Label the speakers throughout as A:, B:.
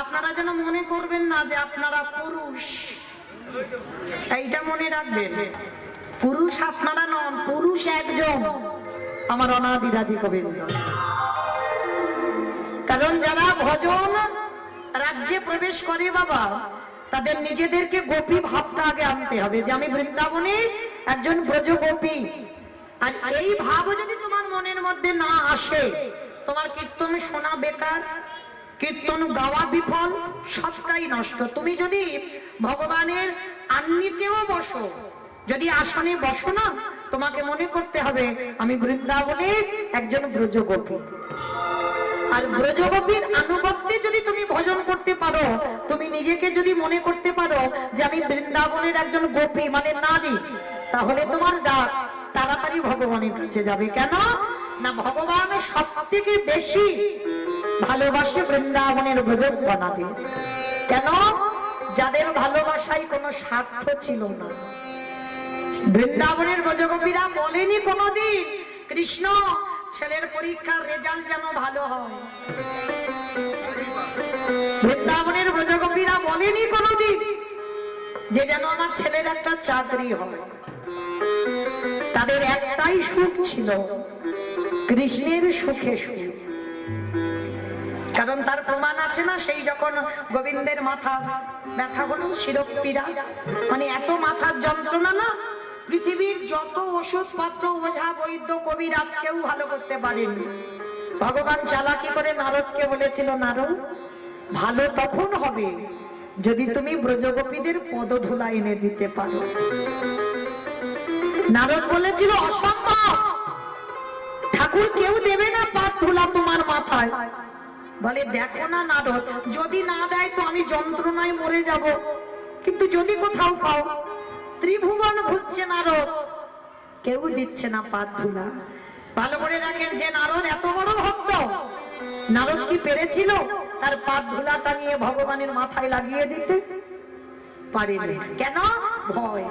A: আপনারা যেন মনে করবেন না যে আপনারা পুরুষ, এইটা মনে রাখবেন। পুরুষ আপনারা নন, পুরুষ একজন, আমার অনাদিরাদি গোবিন্দ। কারণ যারা ভজন রাজ্যে প্রবেশ করে বাবা, তাদের নিজেদেরকে গোপী ভাবটা আগে আনতে হবে যে আমি বৃন্দাবনে একজন ব্রজ গোপী। আর এই ভাব যদি তোমার মনের মধ্যে না আসে, তোমার কীর্তন শোনা বেকার, কীর্তন গাওয়া বিফল, সবটাই নষ্ট। তুমি যদি ভগবানের আন্নিকেও বসো, যদি আসনে বসো না, তোমাকে মনে করতে হবে আমি বৃন্দাবনে একজন ব্রজ গোপী। আর ব্রজগোপীর আনুগত্যে যদি তুমি ভজন করতে পারো, তুমি নিজেকে যদি মনে করতে পারো যে আমি বৃন্দাবনের একজন গোপী মানে নারী, তাহলে তোমার ডাক তাড়াতাড়ি ভগবানের কাছে যাবে। কেন না, ভগবান সব থেকে বেশি ভালোবাসে বৃন্দাবনের ব্রজগণাদের। কেন? যাদের ভালোবাসায় কোনো স্বার্থ ছিল না। বৃন্দাবনের ব্রজগোপীরা বলেনি কোনোদিন কৃষ্ণ ছেলের পরীক্ষার রেজাল্ট যেন ভালো হয়। বৃন্দাবনের ব্রজগোপীরা বলেনি কোনোদিন যে যেন আমার ছেলের একটা চাকরি হয়। তাদের একটাই সুখ ছিল, কৃষ্ণের সুখে সুখ। কারণ তার প্রমাণ আছে না, সেই যখন গোবিন্দের মাথা ব্যথা হলো, শিরোপীড়া মানে এত মাথার যন্ত্রণা না, পৃথিবীর যত ওষুধপত্র ওঝা বৈদ্য কবিরাজ কেউ ভালো করতে পারেনি। ভগবান চালাকি করে নারদকে বলেছিল, নারদ ভালো তখন হবে যদি তুমি ব্রজগোপীদের পদধূলা এনে দিতে পারো। নারদ বলেছিল অসম্ভব, ঠাকুর কেউ দেবে না পাদ ধুলা তোমার মাথায়। বলে দেখো না নারদ, যদি না দেয় তো আমি যন্ত্রণায় মরে যাব, কিন্তু যদি কোথাও পাও। ত্রিভুবন ঘুরছে নারদ, কেউ দিচ্ছে না পাদ ধুলা। ভালো করে দেখেন যে নারদ এত বড় ভক্ত, নারদ কি পেরেছিল তার পাদ ধুলাটা নিয়ে ভগবানের মাথায় লাগিয়ে দিতে? পারেনি। কেন? ভয়,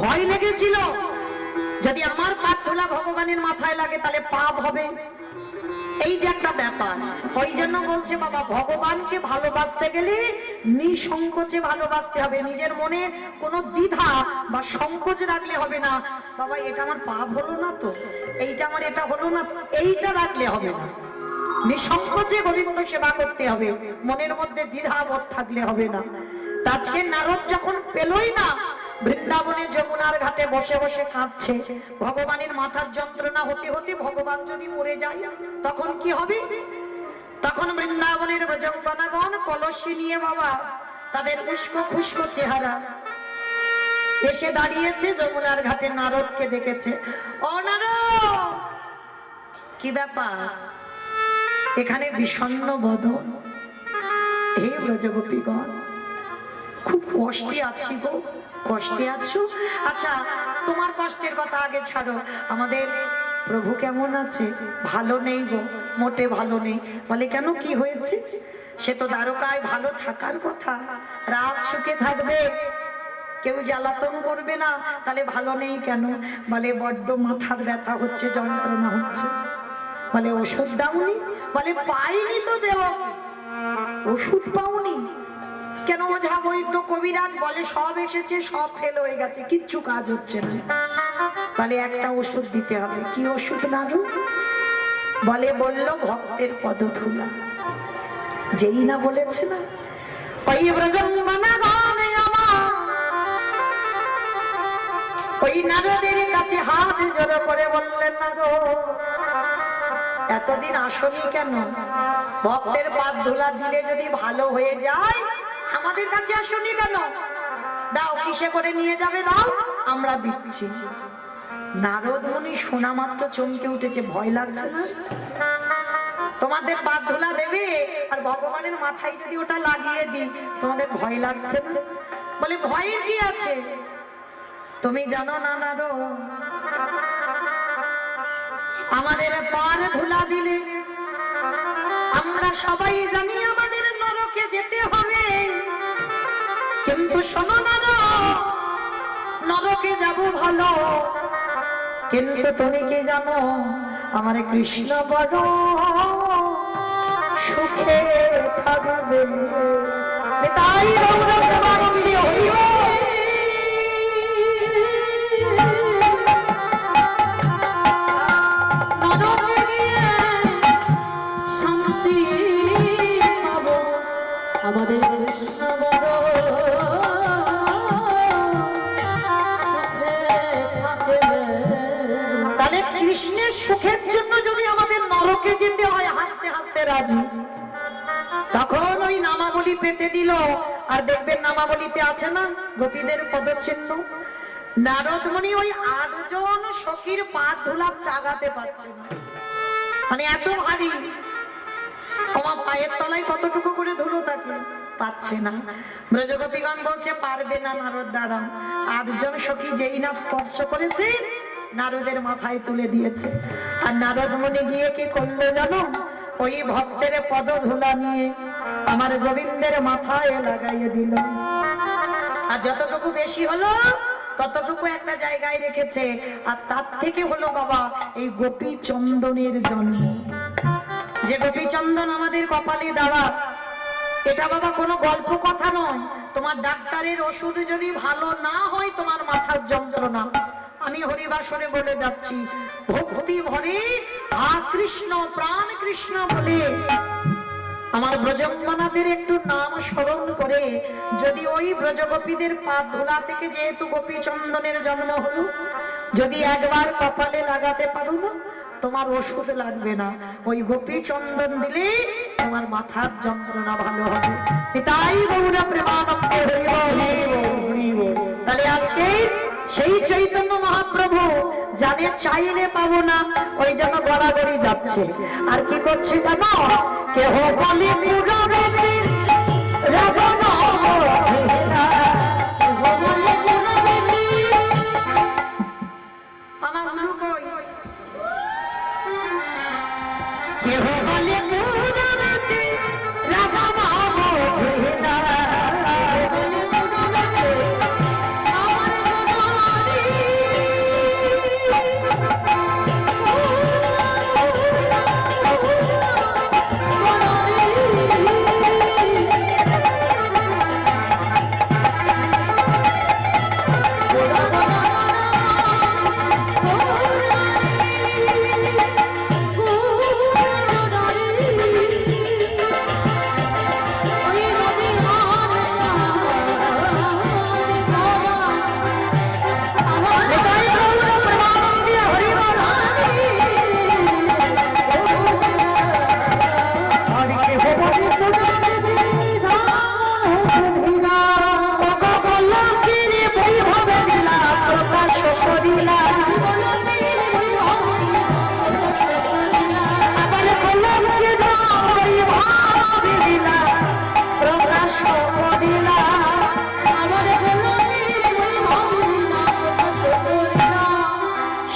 A: ভয় লেগেছিল যদি আমার পাদ ধুলা ভগবানের মাথায় লাগে তাহলে পাপ হবে। এই যে একটা ব্যাপার, ওই জন্য বলছে বাবা ভগবানকে ভালোবাসতে গেলে নিঃসংকোচে ভালোবাসতে হবে। নিজের মনে কোনো দ্বিধা বা সংকোচ রাখলে হবে না। বাবা এটা আমার পাপ হলো না তো, এইটা আমার এটা হলো না তো, এইটা রাখলে হবে না। নিঃসংকোচে গোবিন্দ সেবা করতে হবে, মনের মধ্যে দ্বিধাবোধ থাকলে হবে না। আজকে নারদ যখন পেলই না, বৃন্দাবনে যমুনার ঘাটে বসে বসে কাঁদছে, ভগবানের মাথার যন্ত্রণা হতে হতে ভগবান যদি মরে যায় তখন কি হবে? তখন বৃন্দাবনের ব্রজগণগণ কলসি নিয়ে বাবা তাদের উস্কো খুস্কো চেহারা এসে দাঁড়িয়েছে যমুনার ঘাটে, নারদকে দেখেছে। ও নারদ, কি ব্যাপার? এখানে বিষণ্ণ বদন, হে ব্রজগোপীগণ খুব কষ্টে আছি গো। কষ্টে আছো? আচ্ছা তোমার কষ্টের কথা আগে ছাড়ো, আমাদের প্রভু কেমন আছে? ভালো নেই গো, মোটে ভালো নেই। বলে কেন, কি হয়েছে? সে তো দ্বারকায় ভালো থাকার কথা, রাত সুখে থাকবে, কেউ জ্বালাতন করবে না, তাহলে ভালো নেই কেন? বলে বড্ড মাথার ব্যথা হচ্ছে, যন্ত্রণা হচ্ছে। বলে ওষুধ দাওনি? বলে পাইনি তো দেব। ওষুধ পাওনি কেন? ওঝা বৈদ্য কবিরাজ বলে সব এসেছে, সব ফেল হয়ে গেছে, কিচ্ছু কাজ হচ্ছে না। বলে একটা ওষুধ দিতে হবে। কি ওষুধ নারু? বলে বললো ভক্তের পদধূলা। যেই না বলেছে না, ওই ব্রজগণগণ আমার ওই নারদের কাছে হাত জড়ো করে বললেন, নারদ এতদিন আসনি কেন? ভক্তের পাদ ধুলা দিলে যদি ভালো হয়ে যায় আমাদের কাছে আসনি কেন? দাও, কিসে করে নিয়ে যাবে দাও, আমরা দিচ্ছি। নারদ মুনি শোনা মাত্র চমকে উঠেছে। ভয় লাগছে না? তোমাদের পাদ ধুলা দেবে আর ভগবানের মাথায় যদি ওটা লাগিয়ে দিই, তোমাদের ভয় লাগছে না? বলে ভয়ের কি আছে? তুমি জানো না নারদ, আমাদের পাদ ধুলা দিলে আমরা সবাই জানি আমাদের নরকে যেতে হবে, কিন্তু শোনো নারদ, নরকে যাব ভালো, কিন্তু তুমি কি জানো আমার কৃষ্ণ বড় সুখে থাকবে। নিতাই গৌর প্রেমানন্দে হরি বল।
B: আমাদের কৃষ্ণ বড় সুখে থাকে।
A: তাহলে কৃষ্ণের সুখের জন্য যদি আমাদের নরকে যেতে হয় হাসতে হাসতে রাজি, তখন ওই নামাবলী পেতে দিল। আর দেখবেন নামাবলীতে আছে না গোপীদের পদচিহ্ন। নারদ মুনি ওই 8 জন সখীর পা ধুলা চাগাতে পারছে না, মানে এত ভারী। আমার পায়ের তলায় কতটুকু করে ধুলো থাকে, পাচ্ছে না। ব্রজগোপীগণ বলছে পারবে না নারদ দ্বারা। 8 জন সখী যেই না স্পর্শ করেছে নারদের মাথায় তুলে দিয়েছে। আর নারদ মুনি গিয়ে কি করলো জানো? ওই ভক্তের পদ ধুলা নিয়ে আমার গোবিন্দের মাথায় লাগাইয়ে দিল। আর যতটুকু বেশি হলো ততটুকু একটা জায়গায় রেখেছে। আর তার থেকে হলো বাবা এই গোপী চন্দনের জন্ম। যে গোপী চন্দন আমাদের কপালে দেওয়া, এটা বাবা কোনো গল্প কথা নয়। তোমার ডাক্তারের ওষুধ যদি ভালো না হয়, তোমার মাথার যন্ত্রণা, আমি হরিবাসরে বলে যাচ্ছি, ভক্তি ভরে আ কৃষ্ণ প্রাণ কৃষ্ণ বলে আমার ব্রজঙ্গনাদের একটু নাম স্মরণ করে যদি ওই ব্রজগোপীদের পা ধুলা থেকে যেহেতু গোপী চন্দনের জন্ম হলো, যদি একবার কপালে লাগাতে পারো না, তোমার ওষুধ লাগবে না। ওই গোপী চন্দন দিলে তোমার মাথার যন্ত্রণা ভালো হবে। তাই গৌর প্রেমানন্দে হরি বল। তাহলে আজকে সেই চৈতন্য মহাপ্রভু জানে চাইলে পাবো না, ওই জন্য গড়াগড়ি যাচ্ছে। আর কি করছে জানো? কেহ বলে পুরবেদী রাবণ হেরা, কেহ বলে পুরবেদী। আমার গুরু কই? কেহ বলে পুরবেদী রাবণ হেরা,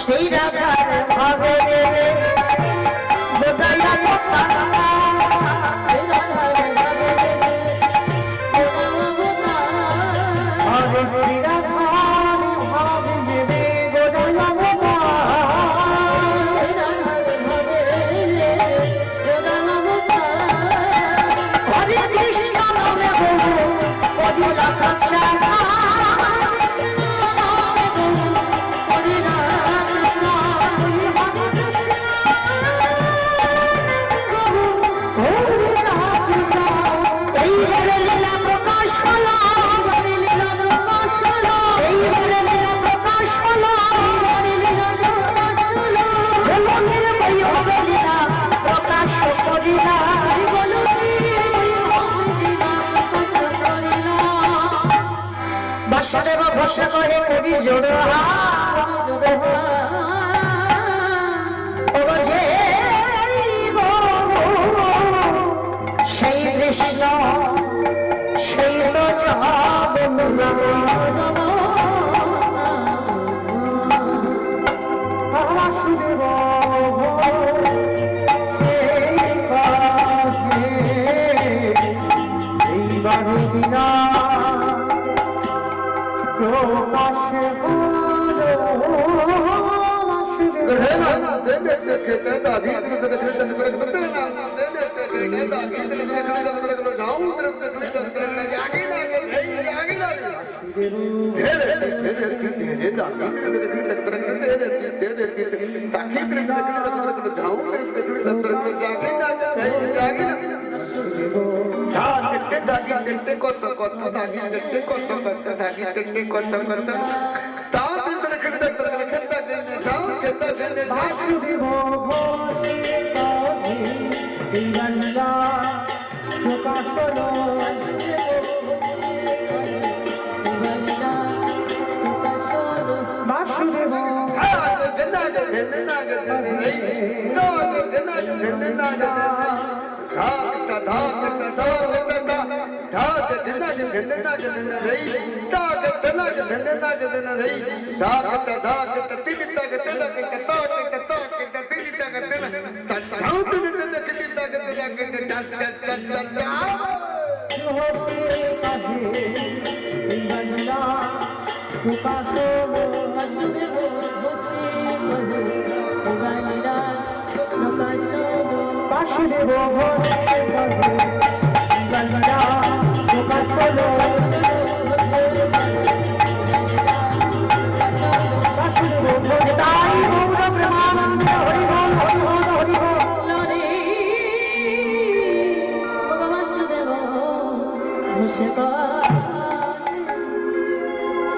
A: সেই রাধার ভাবে ঘোষা করে কবি জোড়া সেই কৃষ্ণ সেই
C: जाऊं
B: বাসুদেব ঘোষে কহে এই গঙ্গা প্রকাশ হলো বাসুদেব প্রকাশ হলো বাসুদেব ঘোষে কহে এই গঙ্গা প্রকাশ হলো বাসুদেব ঘোষে কহে গঙ্গা প্রকাশ হলো
A: তাই গৌর প্রেমানন্দ হরি বল হরি বল হরি বল।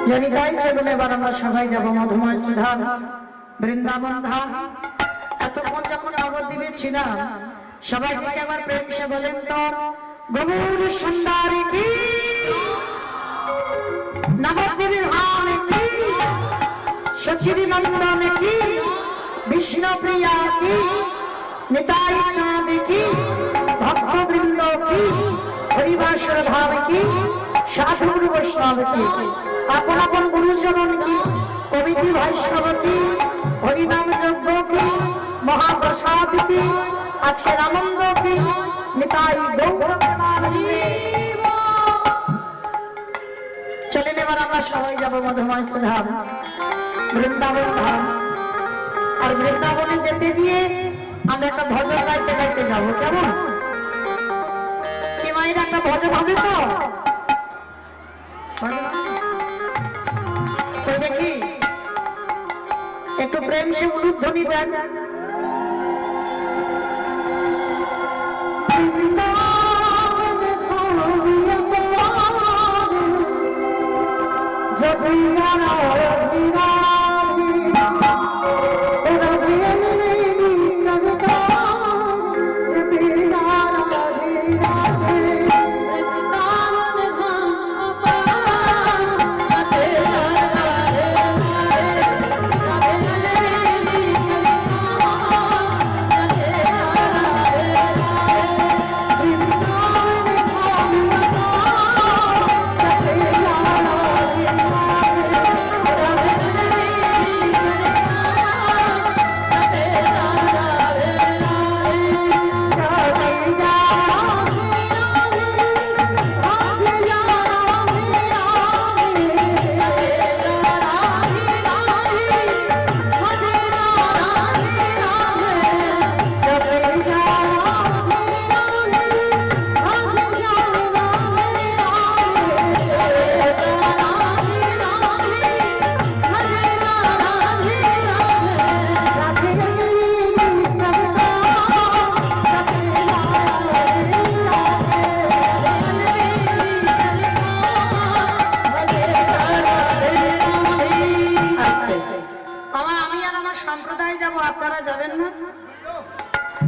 A: যদি তাই চলুন এবার আমরা সবাই যাবো মধুময় সুধাম বৃন্দাবন ধাম। এতক্ষণ যখন নবদ্বীপে ছিলাম সবাই দিকে আবার প্রেম সে বলেন তো গৌর সুন্দরী কি নবদ্বীপে ধাম কি সচিবী নন্দন কি বিষ্ণু প্রিয়া কি নিতাই চাঁদ কি ভক্তবৃন্দ কি হরিবাসর ধাম কি সাধুর বৈষ্ণব কি আপন আপন গুরুচরণ কি কমিটি বৈষ্ণব কি হরিনাম যজ্ঞ কি মহাপ্রসাদ কি আজকের আনন্দ কি নিতাই গৌর প্রেমানন্দে। চলেন এবার আমরা সবাই যাবো মধুময় সুধাম বৃন্দাবন ধাম। আর বৃন্দাবনে যেতে গিয়ে আমরা একটা ভজন গাইতে গাইতে যাবো, কেমন? কি মায়ের একটা ভজন হবে তো? ওই দেখি একটু প্রেম সে উলুধ্বনি দেন।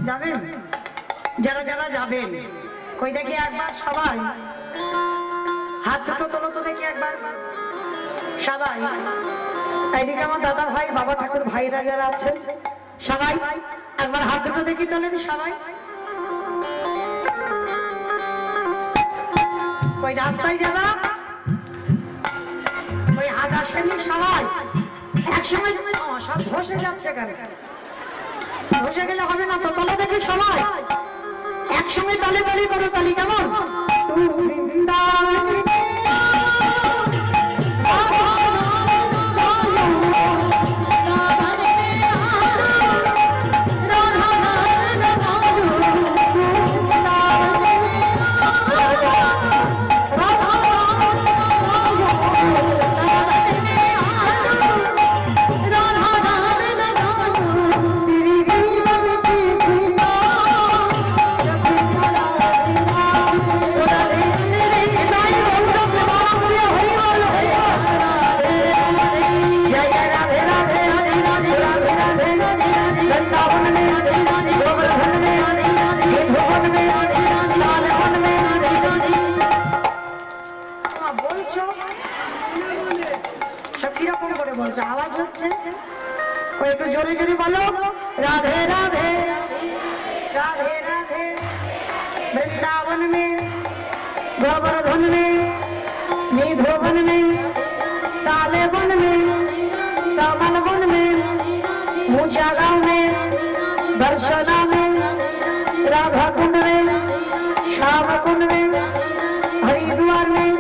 A: যাবেন? যারা যারা যাবেন কই দেখি একবার সবাই হাত দুটো তোলো তো দেখি একবার সবাই। এইদিকে আমার দাদা ভাই বাবা ঠাকুর ভাইরা যারা আছেন সবাই একবার হাত দুটো দেখি তোলেন সবাই। ওই রাস্তায় যারা ওই হাত আসেনি সবাই একসঙ্গে সব ধসে যাচ্ছে কেন? বসে গেলে হবে না তো, তলে দেখি সবাই একসঙ্গে তালে তালি করো, তালি কেমন? করছো, আওয়াজ হচ্ছে। ও একটু জোরে জোরে বলো, রাধে রাধে राधे राधे। वृंदावन में गोवर्धन में निधोवन में काले वन में कमल वन में ऊंचा गांव में दर्शना में राधा कुंड में श्याम कुंड में हरिद्वार में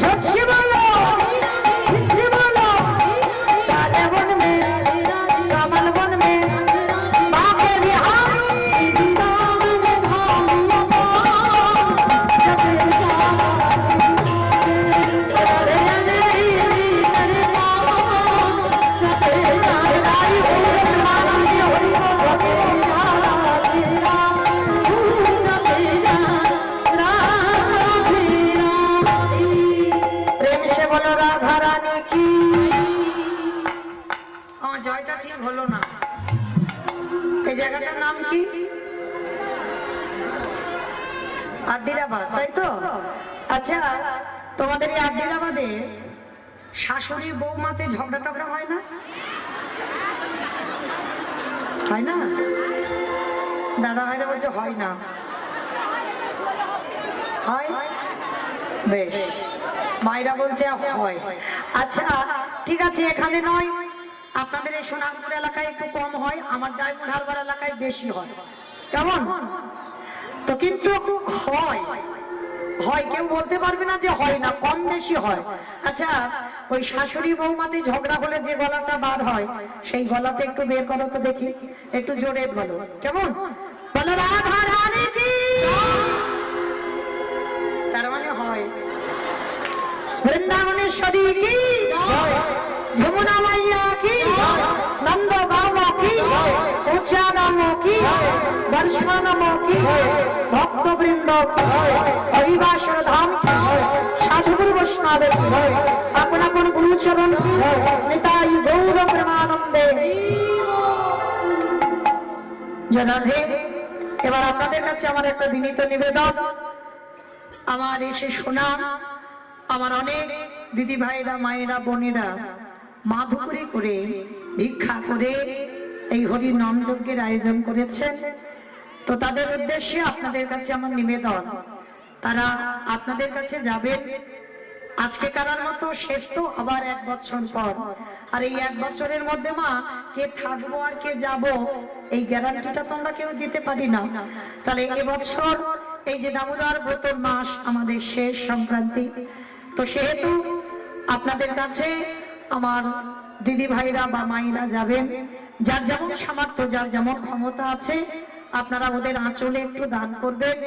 A: झट से बोलो काले वन में कमल वन में জয়টা ঠিক হলো না। এই জায়গাটার নাম কি? আড্ডিরাবাদ, তাই তো? আচ্ছা, তোমাদের এই আড্ডিরাবাদে শাশুড়ি বৌমাতে ঝগড়া টগড়া হয় না? হয় না? দাদা ভাইরা বলছে হয় না। হয়? বেশ, মায়েরা বলছে হয়। আচ্ছা ঠিক আছে, এখানে নয়, আপনাদের এই সোনারপুর এলাকায় একটু কম হয়, আমার ডায়মন্ড হারবার এলাকায় বেশি হয়। কেমন? তো কিন্তু হয়, কেউ বলতে পারবে না যে হয় না, কম বেশি হয়। আচ্ছা, ওই শাশুড়ি বৌমাতে ঝগড়া হলে যে গলাটা বার হয়, সেই গলাটা একটু বের করো তো দেখি, একটু জোরে বলো। কেমন? বলো রাধা রানী কি। তার মানে হয়। বৃন্দাবনেশ্বরী কি, যমুনা মাইয়া কি, নন্দ গাঁও কি, উঁচা গাঁও কি, দর্শনম কি, ভক্তবৃন্দ কি, হরিবাসর ধাম কি, সাধুগুরু বৈষ্ণব কি, আপন আপন গুরুচরণ কি, নিতাই গৌর প্রেমানন্দে। জনাধে, এবার আপনাদের কাছে আমার একটা বিনীত নিবেদন। আমার এসে শোনা আমার অনেক দিদি ভাইরা, মায়েরা, বোনেরা মাধুকরী করে ভিক্ষা করে এই হরি নাম যজ্ঞের আয়োজন করেছেন। তো তাদের উদ্দেশ্যে আপনাদের কাছে আমার নিবেদন, তারা আপনাদের কাছে যাবেন আজকে কারার মতো শেষ, তো আবার 1 বছর পর। আর এই 1 বছরের মধ্যে মা কে থাকবো আর কে যাব, এই গ্যারান্টিটা তোমরা কেউ দিতে পারি না। তাহলে এবছর এই যে দামোদর ব্রতর মাস আমাদের শেষ সংক্রান্তি, তো সেহেতু আপনাদের কাছে আমার দিদি ভাইরা বা মাইরা যাবেন, যার যেমন সামর্থ্য, যার যেমন ক্ষমতা আছে, আপনারা ওদের আঁচলে একটু দান করবেন।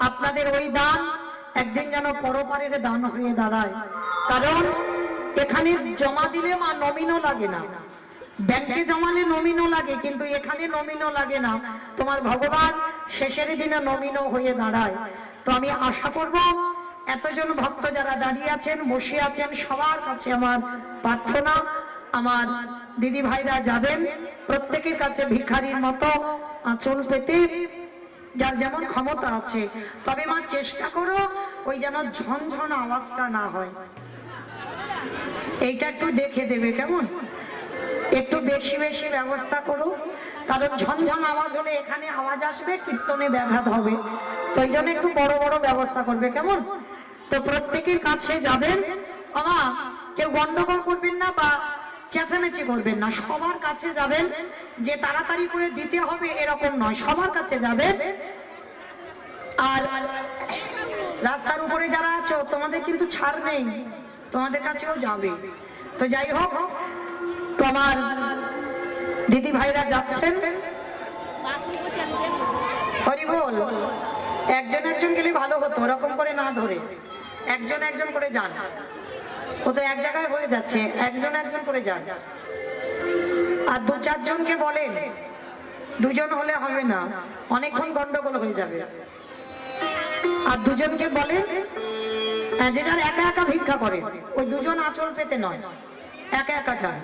A: আপনাদের ওই দান একদিন যেন পরপারের দান হয়ে দাঁড়ায়। কারণ এখানে জমা দিলে মা নমিনও লাগে না, ব্যাংকে জমালে নমিনও লাগে, কিন্তু এখানে নমিনও লাগে না। তোমার ভগবান শেষের দিনে নমিনও হয়ে দাঁড়ায়। তো আমি আশা করব এতজন ভক্ত যারা দাঁড়িয়ে আছেন, বসে আছেন, সবার কাছে আমার প্রার্থনা, আমার দিদি ভাইরা যাবেন প্রত্যেকের কাছে ভিখারির মতো আঁচল পেতে, যার যেমন ক্ষমতা আছে। তবে মা চেষ্টা করো ওই যেন ঝনঝন আওয়াজটা না হয়, এইটা একটু দেখে দেবে। কেমন? একটু বেশি বেশি ব্যবস্থা করো, কারণ ঝনঝন আওয়াজ হলে এখানে আওয়াজ আসবে, কীর্তনে ব্যাঘাত হবে। তো এই জন্য একটু বড় বড় ব্যবস্থা করবে। কেমন? তো প্রত্যেকের কাছে যাবেন, আমা কেউ গন্ডগোল করবেন না বা চেঁচামেচি করবেন না, সবার কাছে যাবেন। যে তাড়াতাড়ি করে দিতে হবে এরকম নয়, সবার কাছে যাবেন। আর রাস্তার উপরে যারা আছো, তোমাদের কিন্তু ছাড় নেই, তোমাদের কাছেও যাবে। তো যাই হোক, তো আমার দিদি ভাইরা যাচ্ছেন, হরি বল। একজন একজন গেলে ভালো হতো, ওরকম করে না ধরে একজন একজন করে যান। ও তো এক জায়গায় হয়ে যাচ্ছে, একজন একজন করে যান। আর 2-4 জনকে বলেন, 2 জন হলে হবে না, অনেকক্ষণ গন্ডগোল হয়ে যাবে। আর 2 জনকে বলেন, যে যার একা একা ভিক্ষা করে, ওই 2 জন আঁচল পেতে নয়, একা একা যান।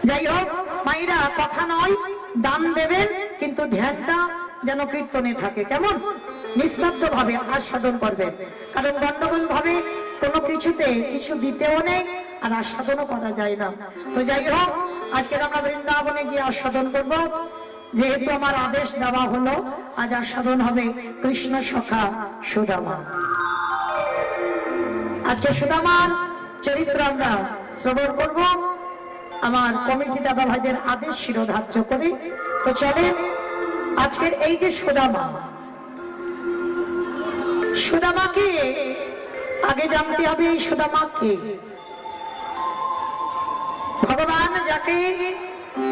A: যাই হোক মাইরা, কথা নয়, দান দেবেন, কিন্তু ধ্যানটা যেন কীর্তনে থাকে। কেমন? নিস্তব্ধ ভাবে আস্বাদন করবেন, কারণ গন্ডগোল ভাবে কোনো কিছুতে কিছু দিতেও নেই, আর আস্বাদনও করা যায় না। তো যাই হোক, আজকে আমরা বৃন্দাবনে গিয়ে আস্বাদন করব। যেহেতু আমার আদেশ দেওয়া হলো, আজ আস্বাদন হবে কৃষ্ণ সখা সুদামা। আজকে সুদামার চরিত্র আমরা শ্রবণ করব আমার কমিটি দাদা ভাইদের আদেশ শিরোধার্য করে। তো চলেন, আজকের এই যে সুদামা, সুদামাকে আগে জানতে হবে। এই সুদামা কে? ভগবান যাকে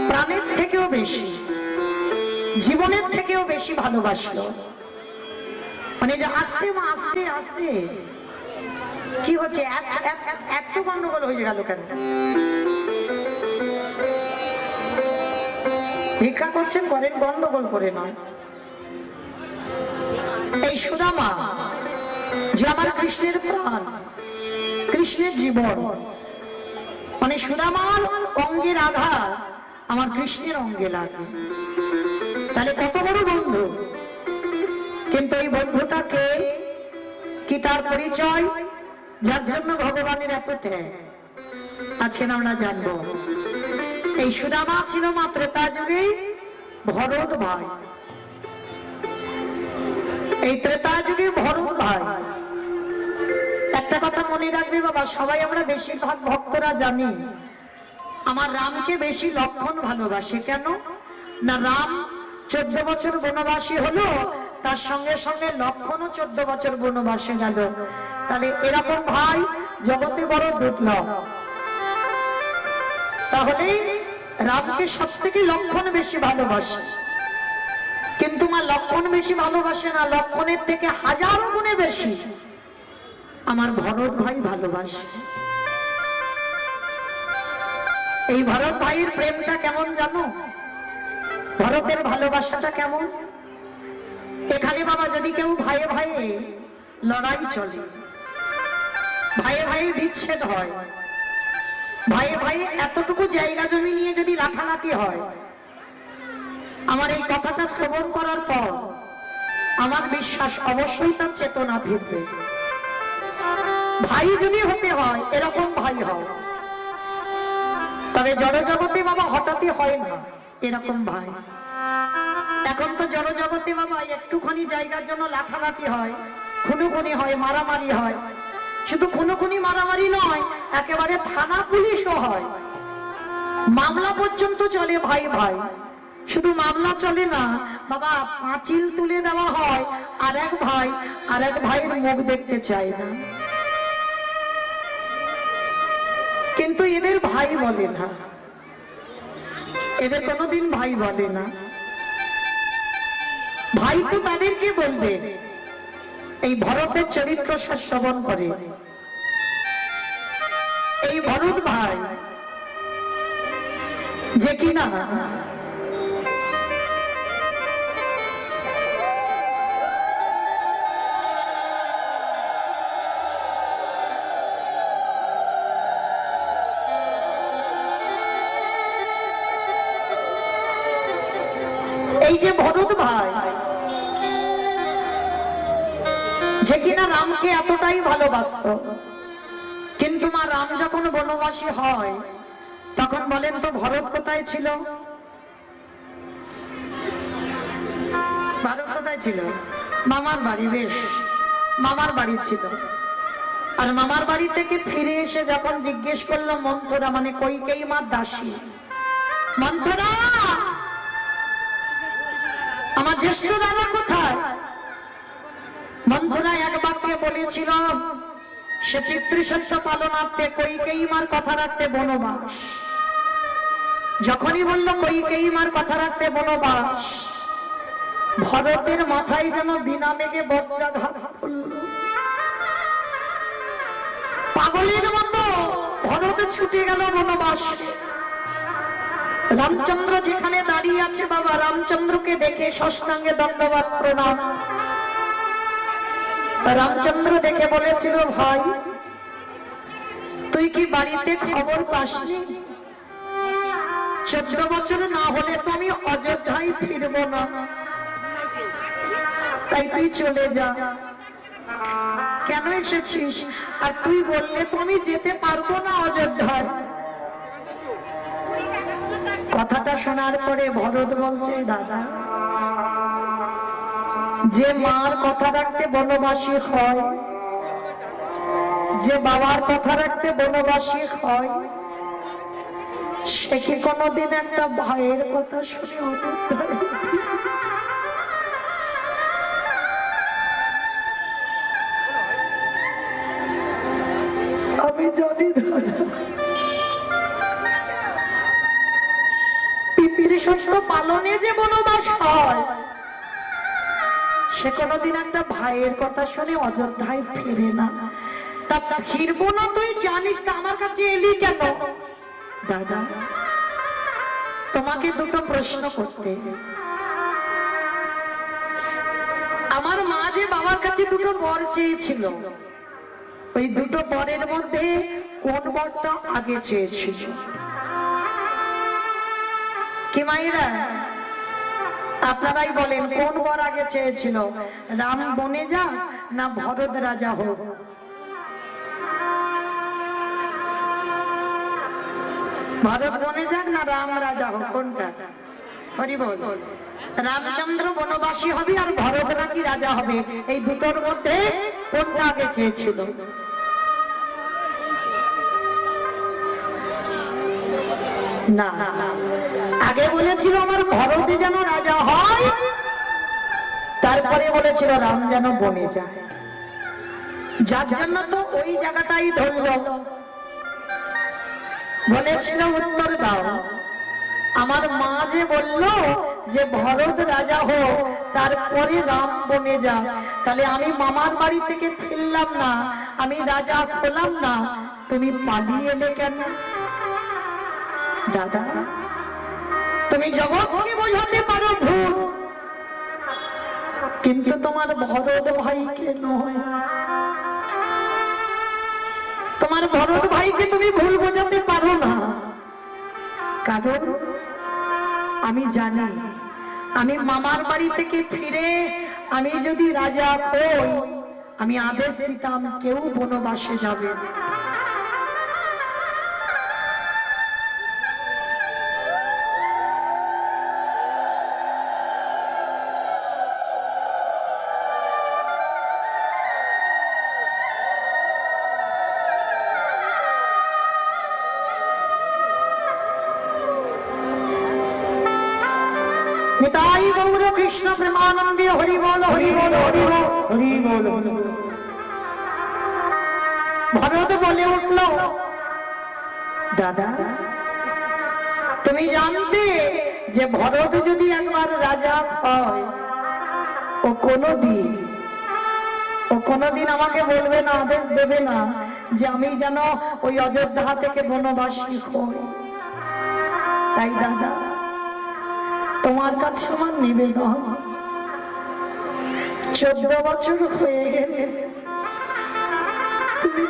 A: প্রাণের থেকেও বেশি, জীবনের থেকেও বেশি ভালোবাসলো, মানে যে আস্তে আস্তে আস্তে কি হচ্ছে, এত গন্ডগোল হয়ে গেল কেন? ভিক্ষা করছেন, করেন, গন্ডগোল করে নয়। এই সুদামা যে আমার কৃষ্ণের প্রাণ, কৃষ্ণের জীবন, মানে সুদামার অঙ্গের আঘাত আমার কৃষ্ণের অঙ্গে লাগে। তাহলে কত বড় বন্ধু! কিন্তু এই বন্ধুটাকে কি, তার পরিচয়, যার জন্য ভগবানের এত ত্যাগ, আজকে আমরা জানবো। এই সুদামা ছিল মা ত্রেতা যুগে ভরত ভাই। এই ত্রেতা যুগে ভরত ভাই। একটা কথা মনে রাখবে বাবা, সবাই আমরা বেশিরভাগ ভক্তরা জানি আমার রামকে বেশি লক্ষণ ভালোবাসে। কেন না, রাম 14 বছর বনবাসী হলো, তার সঙ্গে সঙ্গে লক্ষণও 14 বছর বনবাসে গেল। তাহলে এরকম ভাই জগতে বড় দুর্লভ। তাহলে রামকে সব থেকে লক্ষণ বেশি ভালোবাসে, কিন্তু মা লক্ষণ বেশি ভালোবাসে না, লক্ষণের থেকে হাজারো গুণে বেশি আমার ভরত ভাই ভালোবাসে। এই ভরত ভাইয়ের প্রেমটা কেমন জানো? ভরতের ভালোবাসাটা কেমন? এখানে বাবা যদি কেউ ভাইয়ে ভাইয়ে লড়াই চলে, ভাইয়ে ভাইয়ে বিচ্ছেদ হয়, ভাইয়ে ভাইয়ে এতটুকু জায়গা জমি নিয়ে যদি লাঠালাঠি হয়, আমার এই কথাটা শ্রবণ করার পর আমার বিশ্বাস অবশ্যই তার চেতনা ফিরবে। ভাই যদি হতে হয়, এরকম ভাই হও। তবে জড়জগতে বাবা হঠাৎই হয় না এরকম ভাই। এখন তো জড়জগতে বাবা একটুখানি জায়গার জন্য লাঠালাঠি হয়, খুনোখুনি হয়, মারামারি হয়। শুধু খুনোখুনি মারামারি নয়, একেবারে থানা পুলিশও হয়, মামলা পর্যন্ত চলে ভাই ভাই। শুধু মামলা চলে না বাবা, পাঁচিল তুলে দেওয়া হয়, আর এক ভাইয়ের মুখ দেখতে চায় না। কিন্তু এদের ভাই বলে না, এদের কোনোদিন ভাই বলে না। ভাই তো তাদেরকে বলবে এই ভরতের চরিত্র শ্রবণ করে। এই ভরত ভাই যে কিনা এই যে ভরত ভাই যে কিনা রামকে এতটাই ভালোবাসত, কিন্তু মা রাম যখন বনবাসী হয় তখন বলেন তো ভরত কোথায় ছিল? ভরত কোথায় ছিল? মামার বাড়ি। বেশ, মামার বাড়ি ছিল। আর মামার বাড়ি থেকে ফিরে এসে যখন জিজ্ঞেস করলো মন্থরা, মানে কইকেয়ী মার দাসী, মন্থরা আমার জ্যেষ্ঠ দাদা কোথায়? মন্থরা এক বাক্যে বলেছিল, সে পিতৃসত্য পালনার্থে কইকেয়ী মার কথা রাখতে বনবাস। যখনই বলল কইকেয়ী মার কথা রাখতে বনবাস, ভরতের মাথায় যেন বিনা মেঘে বজ্রাঘাত পড়ল। পাগলের মতো ভরত ছুটে গেল বনবাস। রামচন্দ্র যেখানে দাঁড়িয়ে আছে বাবা, রামচন্দ্রকে দেখে ষষ্ঠাঙ্গে দণ্ডবাদ প্রণাম। রামচন্দ্র দেখে বলেছিল, ভাই তুই কি বাড়িতে খবর পাসনি? 14 বছর না হলে তো আমি অযোধ্যায় ফিরবো না, তাই তুই চলে যা। কেন এসেছিস? আর তুই বললে তো আমি যেতে পারবো না অযোধ্যায়। কথাটা শোনার পরে ভরত বলছে, দাদা, যে মার কথা রাখতে বনবাসী হয়, যে বাবার কথা রাখতে বনবাসী হয়, সে কি কোনোদিন একটা ভাইয়ের কথা শুনে অযোধ্যায়? আমি জানি দাদা, পিতৃসত্য পালনে যে বনবাস হয়, সে কোনোদিন একটা ভাইয়ের কথা শুনে অযোধ্যায় ফিরে না। তা ফিরবো না তুই জানিস, তা আমার কাছে এলি কেন? দাদা, তোমাকে দুটো প্রশ্ন করতে। আমার মা যে বাবার কাছে দুটো বর চেয়েছিল, ওই দুটো বরের মধ্যে কোন বরটা আগে চেয়েছিল? কি মায়েরা, আপনারাই বলেন, কোন বর আগে চেয়েছিল? রাম বনে যা না ভরত রাজা হোক? ভরত বনে যাক না রাম রাজা হোক, কোনটা? হরি বল। রামচন্দ্র বনবাসী হবে আর ভরত নাকি রাজা হবে, এই দুটোর মধ্যে কোনটা আগে চেয়েছিল? না, আগে বলেছিল আমার ভরত যেন রাজা হয়, তারপরে বলেছিল রাম যেন বনে যায়। যার জন্য তো ওই জায়গাটাই ধরল, বলেছিল উত্তর দাও। আমার মা যে বলল যে ভরত রাজা হোক, তারপরে রাম বনে যা, তাহলে আমি মামার বাড়ি থেকে ফিরলাম না, আমি রাজা হলাম না, তুমি পালিয়ে এলে কেন? দাদা, তুমি জগৎকে বোঝাতে পারো ভুল, কিন্তু তোমার ভরত ভাইকে নয়। তোমার ভরত ভাইকে তুমি ভুল বোঝাতে পারো না, কারণ আমি জানি আমি মামার বাড়ি থেকে ফিরে আমি যদি রাজা হই, আমি আদেশ দিতাম কেউ বনবাসে যাবে না। নিতাই গৌর কৃষ্ণ প্রেমানন্দে হরি বল, হরি বল, হরি বল, হরি বল। ভরত বলে উঠল, দাদা, তুমি জানতে যে ভরত যদি একবার রাজা হয়, ও কোনদিন আমাকে বলবে না, আদেশ দেবে না যে আমি যেন ওই অযোধ্যা থেকে বনবাসী হই। তাই দাদা, তোমার কাছে আমার নিবেদন, 14 বছর হয়ে গেলে তুমি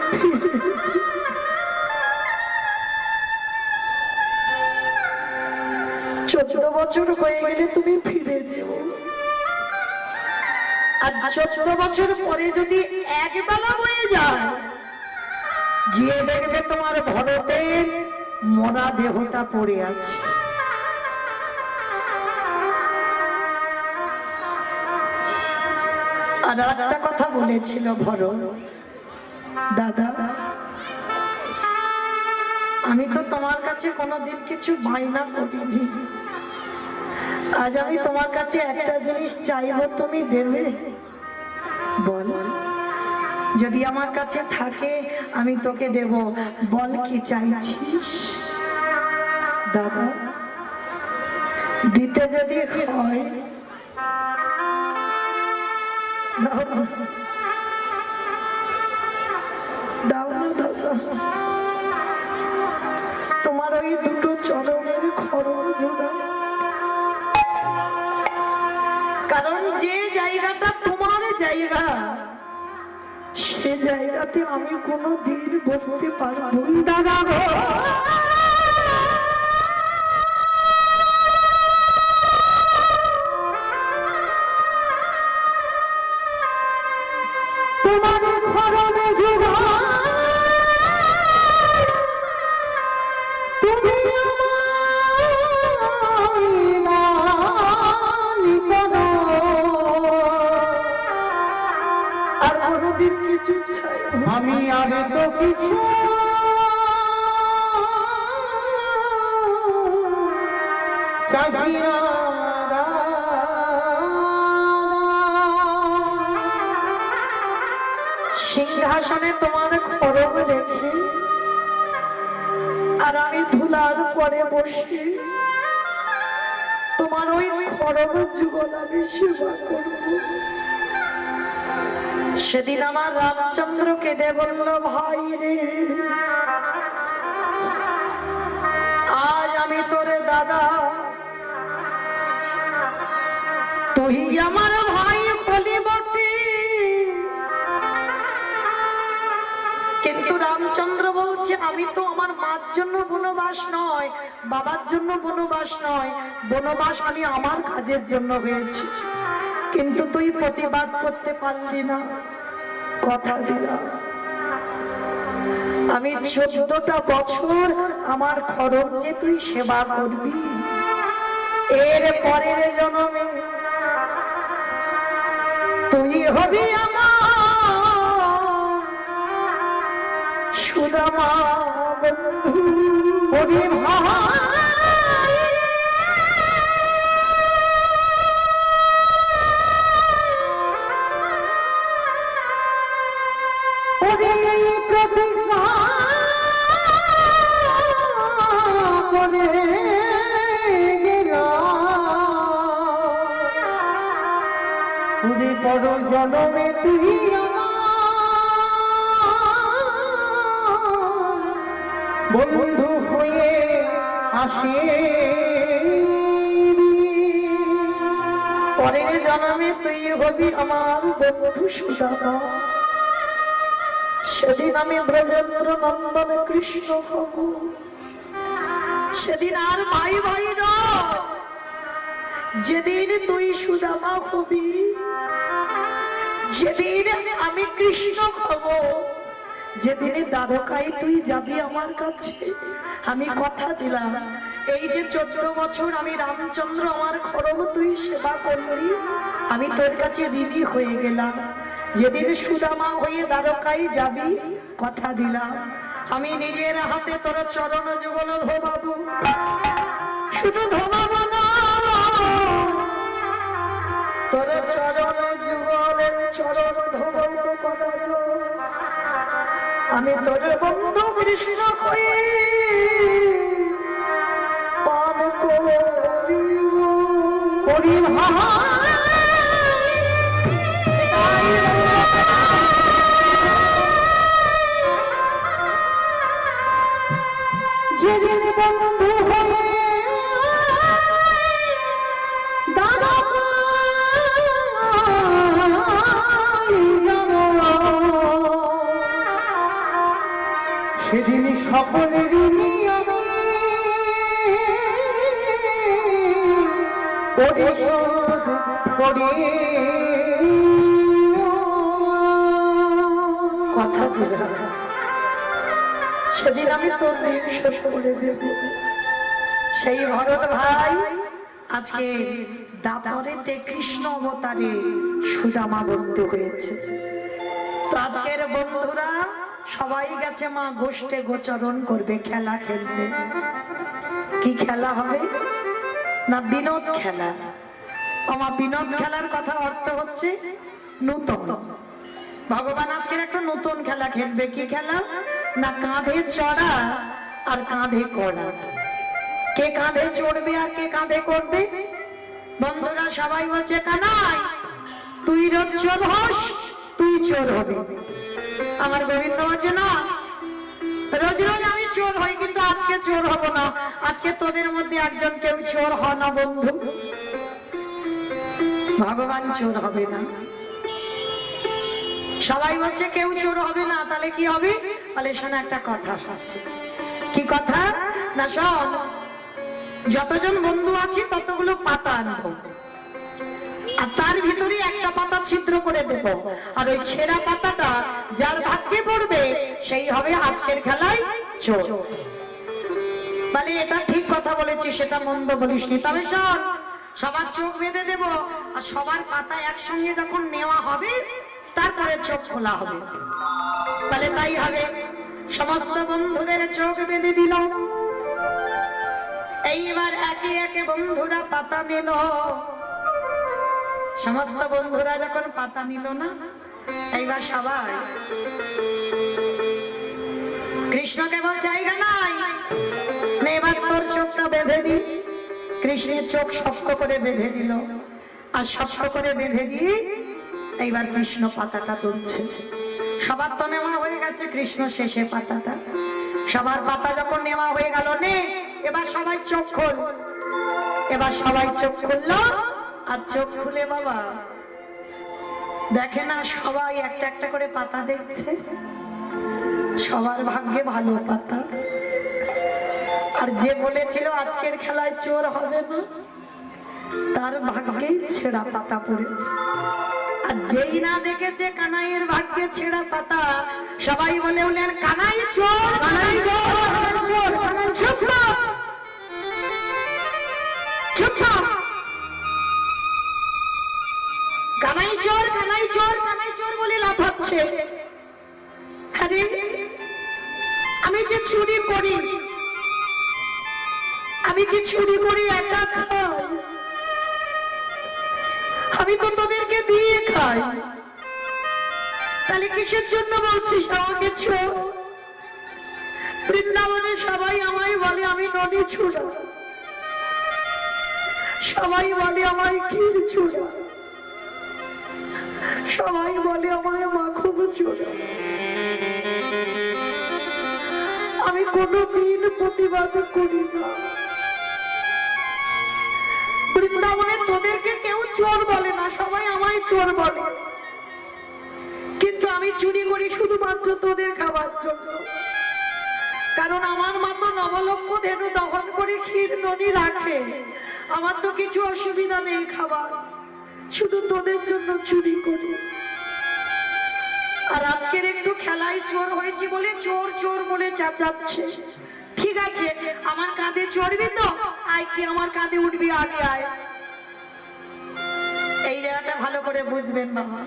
A: 14 বছর হয়ে গেলে তুমি ফিরে যেও। আর 14 বছর পরে যদি একবেলা বয়ে যায়, গিয়ে দেখবে তোমার ভরতের মরা দেহটা পড়ে আছে। আর একটা কথা বলেছিল ভরত, দাদা, আমি তো তোমার কাছে কোনোদিন কিছু বায়না করিনি, আজ আমি তোমার কাছে একটা জিনিস চাইবো, তুমি দেবে? বল, যদি আমার কাছে থাকে আমি তোকে দেব, বল কি চাইছিস? দাদা, দিতে যদি হয় দাও না, দাও না দাদা, তোমার ওই দুটো চরণের খরচ জোড়া। কারণ যে জায়গাটা তোমার জায়গা, সে জায়গাতে আমি কোনোদিন বসতে পারবো না দাদা গো। তোমার
B: প্রাণে খরণে জোগাড় তুমি
A: আর কোনোদিন কিছু চাই না।
B: আমি আর তো কিছু চাই না
A: সিংহাসনে তোমার খড়গ রেখে আর আমি ধুলার পরে বসে তোমার ওই খড়গ যুগল আমি সেবা করব। সেদিন আমার রামচন্দ্র কেঁদে বলল, ভাই রে, আজ আমি তোরে দাদা, তুই আমার ভাই হলি বটে। কিন্তু রামচন্দ্র বলছে, আমি তো আমার মার জন্য বনবাস নয়, বাবার জন্য বনবাস নয়, বনবাস আমি আমার কাজের জন্য হয়েছি। কিন্তু তুই প্রতিবাদ করতে পারলি না, কথা দিলাম আমি 14টা বছর আমার খরচ যে তুই সেবা করবি, এর পরের জন্মে তুই হবি আমার সুদামা বন্ধু।
B: ওরে ভাই ওরে প্রতিজ্ঞা করে গেলাম ওরে বড় জনমে তুই আমার বন্ধু হয়ে আসে
A: পরের জন্মে তুই হবি আমার বন্ধু সুদামা। সেদিন আমি ব্রজেন্দ্র নন্দন কৃষ্ণ হব, সেদিন আর ভাই ভাই নয়, যেদিন তুই সুদামা হবি, যেদিন আমি কৃষ্ণ হব, যেদিন দ্বারকায় তুই যাবি আমার কাছে, আমি কথা দিলাম এই যে 14 বছর আমি রামচন্দ্র আমার খড়গ তুই সেবা করলি, আমি তোর কাছে ঋণী হয়ে গেলাম। যেদিন সুদামা হয়ে দ্বারকায় যাবি, কথা দিলাম আমি নিজের হাতে তোর চরণ যুগল ধোবাবো। শুধু ধোবাবো না, তোর চরণ যুগলের চরণ ধোবাবো করা যায়। আমি তোর বন্ধু কৃষ্ণ হয়ে পান করিব।
B: ওরে ভাই যেদিন বন্ধু হয়ে সেদিন সকলের নিয়মে পরিশোধ করে
A: কথা দিলাম সেদিন আমি তোর ঋণ শোধ করে দেব। সেই ভরত ভাই আজকে দাপরেতে কৃষ্ণ অবতারে সুদামা বন্ধু হয়েছে। তো আজকের বন্ধুরা সবাই গেছে মা গোষ্ঠে গোচরণ করবে, খেলা খেলবে। কি খেলা হবে না? বিনোদ খেলা। আমার বিনোদ খেলার কথা অর্থ হচ্ছে নূতন। ভগবান আজকের একটা নতুন খেলা খেলবে। কি খেলা না? কাঁধে চড়া আর কাঁধে করা। কে কাঁধে চড়বে আর কে কাঁধে করবে? বন্ধুরা সবাই বলছে, কানাই তুই রোজ চোর হস, তুই চোর হবে। আমার গোবিন্দ বলছে, না, রোজ রোজ আমি চোর হই, কিন্তু আজকে চোর হব না। আজকে তোদের মধ্যে একজন কেউ চোর হ না বন্ধু। ভগবান চোর হবে না। সবাই বলছে কেউ চোর হবে না, তাহলে কি হবে? বলে শোনা, একটা কথা আছে। কি কথা না? শোন, যতজন বন্ধু আছে ততগুলো পাতা আনবো, আর তার ভিতরে একটা পাতা ছিদ্র করে দেব, আর ওই ছেঁড়া পাতাটা যার ভাগ্যে পড়বে সেই হবে আজকের খেলায় চোর। বলে এটা ঠিক কথা বলেছি, সেটা মন্দ বলিসনি। তবে শোন, সবার চোখ বেঁধে দেব, আর সবার পাতা একসঙ্গে যখন নেওয়া হবে তারপরে চোখ খোলা হবে। বলে তাই হবে। সমস্ত বন্ধুদের চোখ বেঁধে দিল। এইবার একে একে বন্ধুরা পাতা নিল। সমস্ত বন্ধুরা যখন পাতা নিল না, এইবার সবাই কৃষ্ণকে বল জায়গা নাই, এবার তোর চোখটা বেঁধে দি। কৃষ্ণের চোখ শক্ত করে বেঁধে দিল, আর শক্ত করে বেঁধে দিয়ে এইবার কৃষ্ণ পাতাটা তুলছে। সবার তো নেওয়া হয়ে গেছে, কৃষ্ণ শেষে পাতাটা। সবার পাতা যখন নেওয়া হয়ে গেল, নে এবার সবাই চোখ খোল। এবার সবাই চোখ খুললো, আর চোখ খুলে বাবা দেখে না, সবাই একটা একটা করে পাতা দেখছে। সবার ভাগ্যে ভালো পাতা। আর যে বলেছিল আজকের খেলায় চোর হবে না, তার ভাগ্যেই ছেঁড়া পাতা পড়েছে। আর যেই না দেখেছে কানাইয়ের ভাগ্যে ছেঁড়া পাতা, সবাই বলে উঠলেন কানাই চোর, কানাই চোর, কানাই চোর, কানাই চুপ কর, চুপ কর। কানাই চোর, কানাই চোর, কানাই চোর বলে লাফাচ্ছে। আরে আমি যে চুরি করি, আমি কি চুরি করি একা খাই? আমি তো তোদেরকে দিয়ে খাই, তাহলে কিসের জন্য বলছিস আমাকে চোর? বৃন্দাবনে সবাই আমায় বলে আমি ননি ছুড়া, সবাই বলে আমায় ক্ষীর ছুড়া, সবাই বলে আমায় মাখব চোরা। আমি কোনোদিন প্রতিবাদ করি না। বৃন্দাবনে তোদেরকে কেউ চোর বলে না, সবাই আমায় চোর বলে। কিন্তু আমি চুরি করি শুধুমাত্র তোদের খাবার জন্য। কারণ আমার মা তো নবলক্ষ ধেনু দহন করে ক্ষীর ননি রাখে, আমার তো কিছু অসুবিধা নেই খাবার, শুধু তোদের জন্য চুরি করি। আর আজকের একটু খেলায় চোর হয়েছি বলে চোর চোর বলে চেঁচাচ্ছে। ঠিক আছে, আমার কাঁধে চড়বি তো? আয়, কি আমার কাঁধে উঠবি? আগে আয়। এই জায়গাটা ভালো করে বুঝবেন বাবা।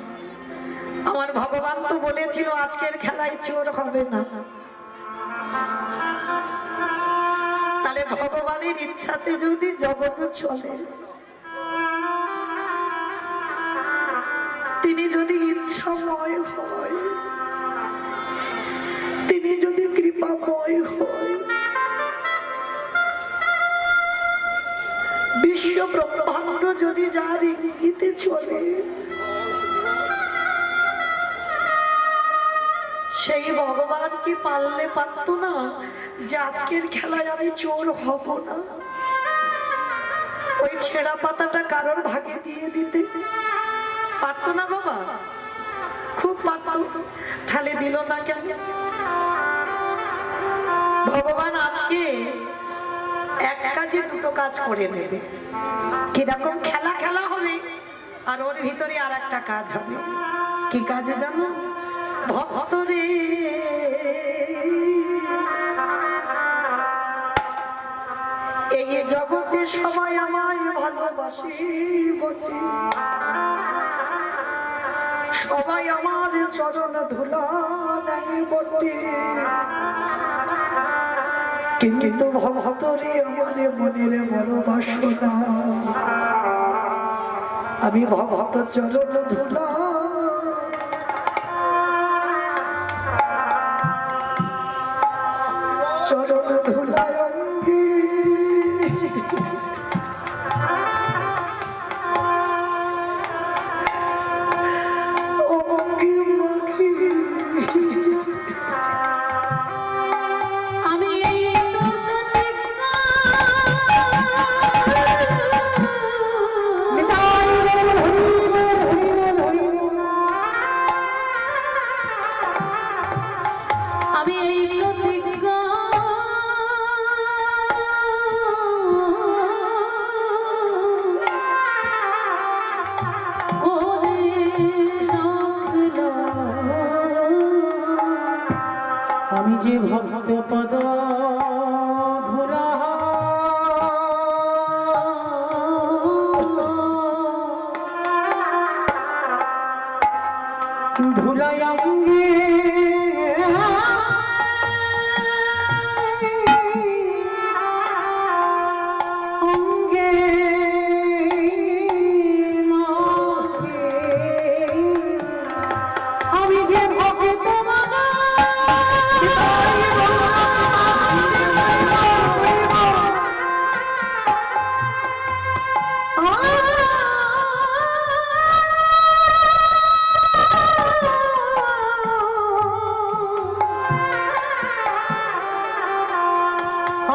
A: আমার ভগবান তো বলেছিল আজকের খেলায় চোর হবে না। তাহলে ভগবানের ইচ্ছাতে যদি জগৎ চলে, তিনি যদি ইচ্ছাময় হয়, তিনি যদি কৃপাময় হয়, বিশ্ব ব্রহ্মাণ্ড যদি যার ইঙ্গিতে চলে, সেই ভগবান কি পারলে পারতো না যে আজকের খেলায় আমি চোর হব না? ওই ছেঁড়া পাতাটা কারোর ভাগে দিয়ে দিতে পারতো না বাবা? খুব পারতো। তাহলে দিল না কেন? ভগবান আজকে এক কাজে দুটো কাজ করে নেবে। কিরকম? খেলা খেলা হবে, আর ওর ভিতরে আর একটা কাজ হবে। কি কাজ জানো? ভক্তরে এই জগতে সবাই আমায় ভালোবাসি বটে, সবাই আমার চরণ ধুলা নাই বটে, কিন্তু ভক্তরে আমার মনের বড় বাসনা, আমি ভক্ত চরণ ধুলা চরণ ধুলায় অঙ্গে অঙ্গে মাখি। আমি এই
B: আমি যে ভক্ত পদ ধুলা ধুলাই অঙ্গে অঙ্গে আমি যে ভক্ত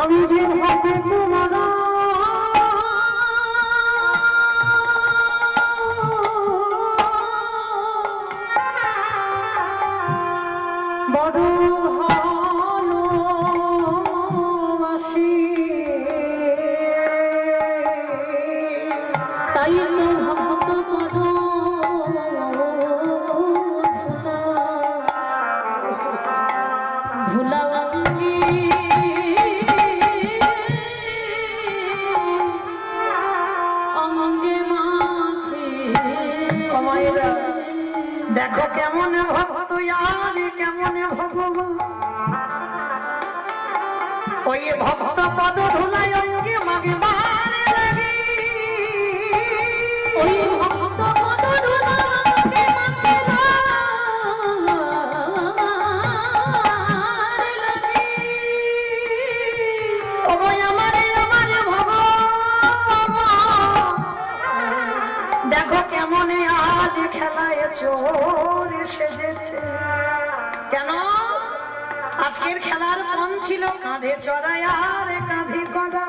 B: আমি যে ভাবে তোমার বড় ভালোবাসি
C: তাই তো ভক্ত পদ ভুলা অঙ্গে অঙ্গে মাখে
A: কমাইরা দেখো কেমন ভক্ত আর কেমন ভগবান ওই ভক্ত পদ ধুলাই অঙ্গে মাগে বারে লাগি
C: ওই ভক্ত পদ ধুলা অঙ্গে মাখে লাগে
A: ওই আমারে আমারে ভগবান দেখো কেমন আজ খেলায় চোর সেজেছে কেন আজকের খেলার মন ছিল কাঁধে চড়াই আর কাঁধে করা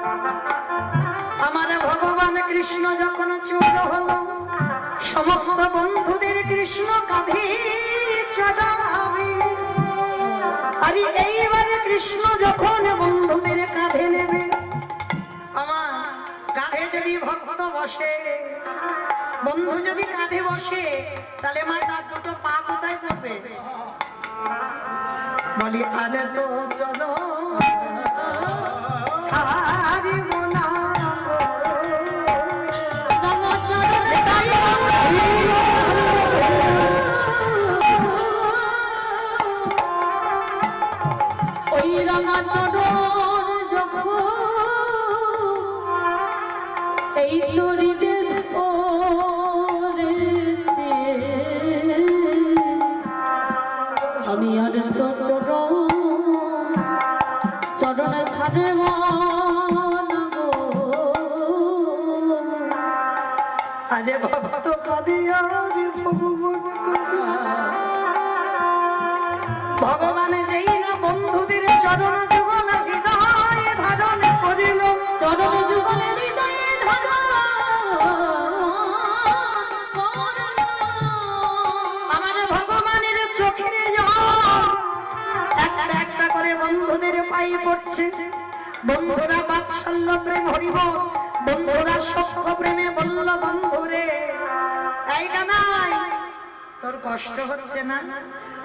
A: আমার ভগবান কৃষ্ণ যখন চোর হলো সমস্ত বন্ধুদের কৃষ্ণ কাঁধে চড়াবে আর এইবারে কৃষ্ণ যখন বন্ধুদের কাঁধে নেবে আমার কাঁধে যদি ভক্ত বসে বন্ধু যদি কাঁধে বসে তাহলে মা তার দুটো পা কোথায় পড়বে বলি আরে তো চলো ছাড়িব না
C: ওই রাঙা চরণ যখন এই তরিদের পড়েছে আমি আর তো চরণে ছাড়ব না গো
A: আজ ভক্ত কাঁদে আর ভগবান কাঁদে। ভগবান যেই না বন্ধুদের চরণ যুগল হৃদয়ে ধারণ করিল
C: চরণ যুগলে হৃদয়ে
A: আমার ভগবানের চোখের জল একটা একটা করে বন্ধুদের পাই পড়ছে বন্ধুরা বাৎসল্য প্রেম হরিব বন্ধুরা সখ্য প্রেমে বলল বন্ধুরে এই কানাই তোর কষ্ট হচ্ছে না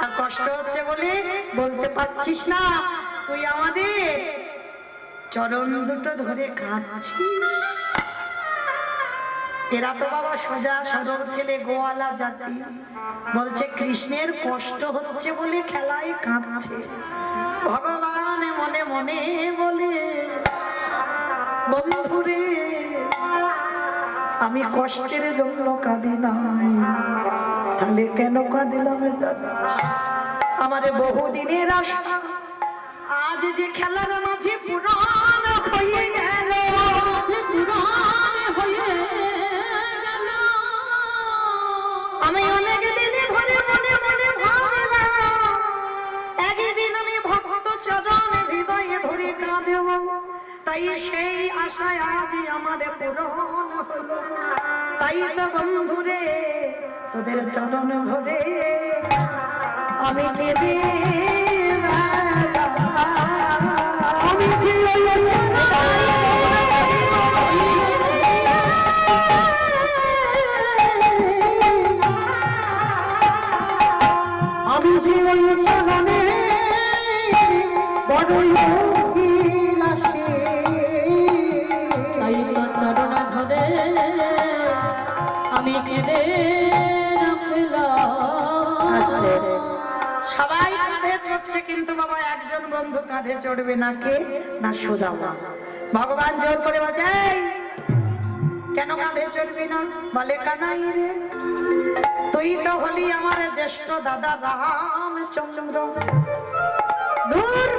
A: আর কষ্ট হচ্ছে বলে বলতে পারছিস না তুই আমাদের চরণ দুটো ধরে কাঁদছিস এরা তো বাবা সোজা সরল ছেলে গোয়ালা জাতি বলছে কৃষ্ণের কষ্ট হচ্ছে বলে খেলায় কাঁদছে ভগবান মনে মনে বলে বন্ধুরে আমি কষ্টের জন্য কাঁদি নাই তাহলে কেন কাঁদিলাম জানিস আমার বহুদিনের আশা আজ যে খেলার মাঝে পুরাণ হয়ে গেল আমি অনেক দিনে ধরে মনে মনে ভাবলাম একদিন আমি ভক্ত চরণ হৃদয়ে ধরে কাঁদেব তাই সেই আশায় আজ আমার পূরণ হলো তাই তো বন্ধুরে তোদের চরণ ধরে আমি কেঁদে আমি আমি যে ওই চরণে বড়ই অভিলাষী।
C: তাই তো চরণ ধরে আমি কেঁদে
A: আস্তে। সবাই কাঁধে চড়ছে কিন্তু বাবা একজন বন্ধু কাঁধে চড়বে না, কে না সুদামা। ভগবান জোর করে বলছে এই, কেন কাঁধে চড়বি না? বলে কানাই রে, তুই তো হলি আমার জ্যেষ্ঠ দাদা রামচন্দ্র। দূর,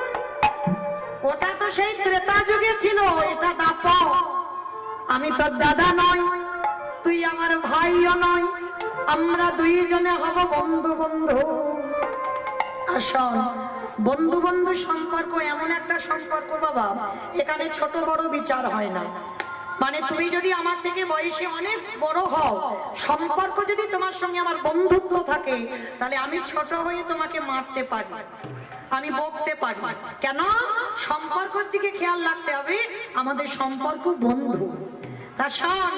A: ওটা তো সেই ত্রেতা যুগে ছিল, এটা দাপর। আমি তোর দাদা নয়, তুই আমার ভাইও নয়, আমরা দুইজনে হব বন্ধু বন্ধু। আসল বন্ধু বন্ধু সম্পর্ক এমন একটা সম্পর্ক বাবা, এখানে ছোট বড় বিচার হয় না। মানে তুমি যদি আমার থেকে বয়সে অনেক বড় হও, সম্পর্ক যদি তোমার সঙ্গে আমার বন্ধুত্ব থাকে, তাহলে আমি ছোট হয়ে তোমাকে মারতে পারি, আমি বকতে পারি। কেন? সম্পর্কের দিকে খেয়াল রাখতে হবে, আমাদের সম্পর্ক বন্ধু। তা শোন,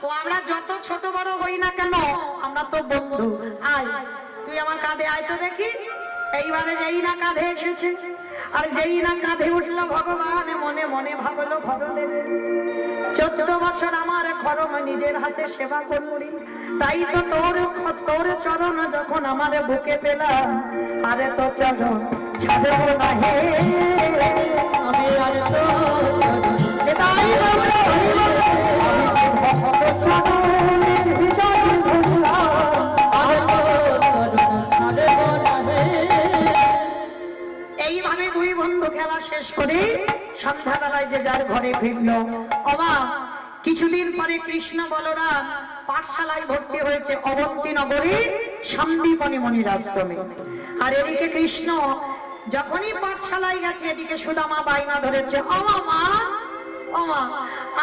A: ও আমরা যত ছোট বড় হই না কেন, আমরা তো বন্ধু। আয় তুই আমার কাঁধে আয় তো দেখি। এইবারে যেই না কাঁধে এসেছে, আর যেই না কাঁধে উঠলো, ভগবান মনে মনে ভাবলো ভরদের 14 বছর আমার খরম নিজের হাতে সেবা করলি, তাই তো তোর চরণ যখন আমার বুকে পেলাম, আরে তো চরণ ছাড়ব না হে।
C: আমি আর তো
A: তাই বলো, চরণের ভিতরে ঢুকলাম। এইভাবে দুই বন্ধু খেলা শেষ করে সন্ধ্যাবেলায় যে যার ঘরে ফিরলো। অমা কিছুদিন পরে কৃষ্ণ বলরাম পাঠশালায় ভর্তি হয়েছে অবন্তী নগরী সন্দীপনী মনির আশ্রমে। আর এদিকে কৃষ্ণ যখনই পাঠশালায় গেছে, এদিকে সুদামা বাইনা ধরেছে, অমা মা, অমা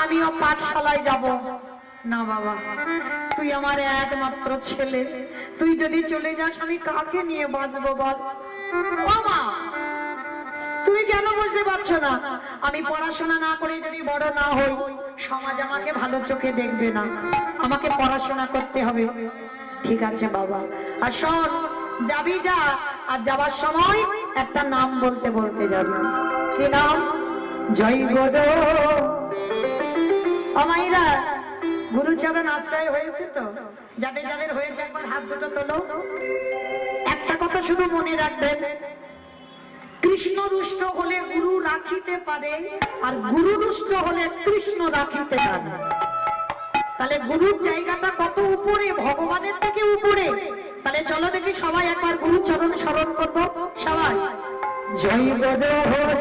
A: আমিও পাঠশালায় যাব। না বাবা, তুই আমার একমাত্র ছেলে, তুই যদি চলে যাস আমি কাকে নিয়ে বাঁচবো বল? বাবা তুমি কেন বুঝতে পারছো না? আমি পড়াশোনা না করে যদি বড় না হই, সমাজ আমাকে ভালো চোখে দেখবে না, আমাকে পড়াশোনা করতে হবে। ঠিক আছে বাবা, আর শোন, যাবি যা, আর যাবার সময় একটা নাম বলতে বলতে যাবি। কি নাম? জয় গুরু। আমাইরা গুরুচরণ আশ্রয় হয়েছে তো? যাদের যাদের হয়েছে একবার হাত দুটো তোলো। একটা কথা শুধু মনে রাখবেন, কৃষ্ণ রুষ্ট হলে গুরু রাখিতে পারে, আর গুরু রুষ্ট হলে কৃষ্ণ রাখিতে পারে। তাহলে গুরুর জায়গাটা কত উপরে, ভগবানের থেকে উপরে। তাহলে চলো দেখি সবাই একবার গুরু চরণ স্মরণ করবো। সবাই জয় গুরু,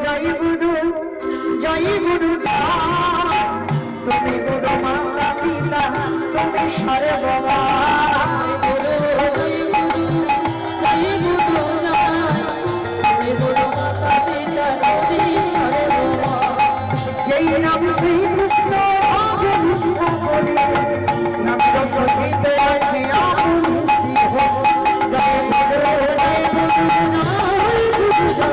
A: জয় গুরু, জয় গুরু, তুমি গুরু মাতা পিতা, তুমি সর্বমা। যেই নাম শ্রীকৃষ্ণ আগে নিষ্ঠা করি, নাম সচিতে আছে আপনি হোক। জয় গুরু, জয় গুরু, জয় গুরু,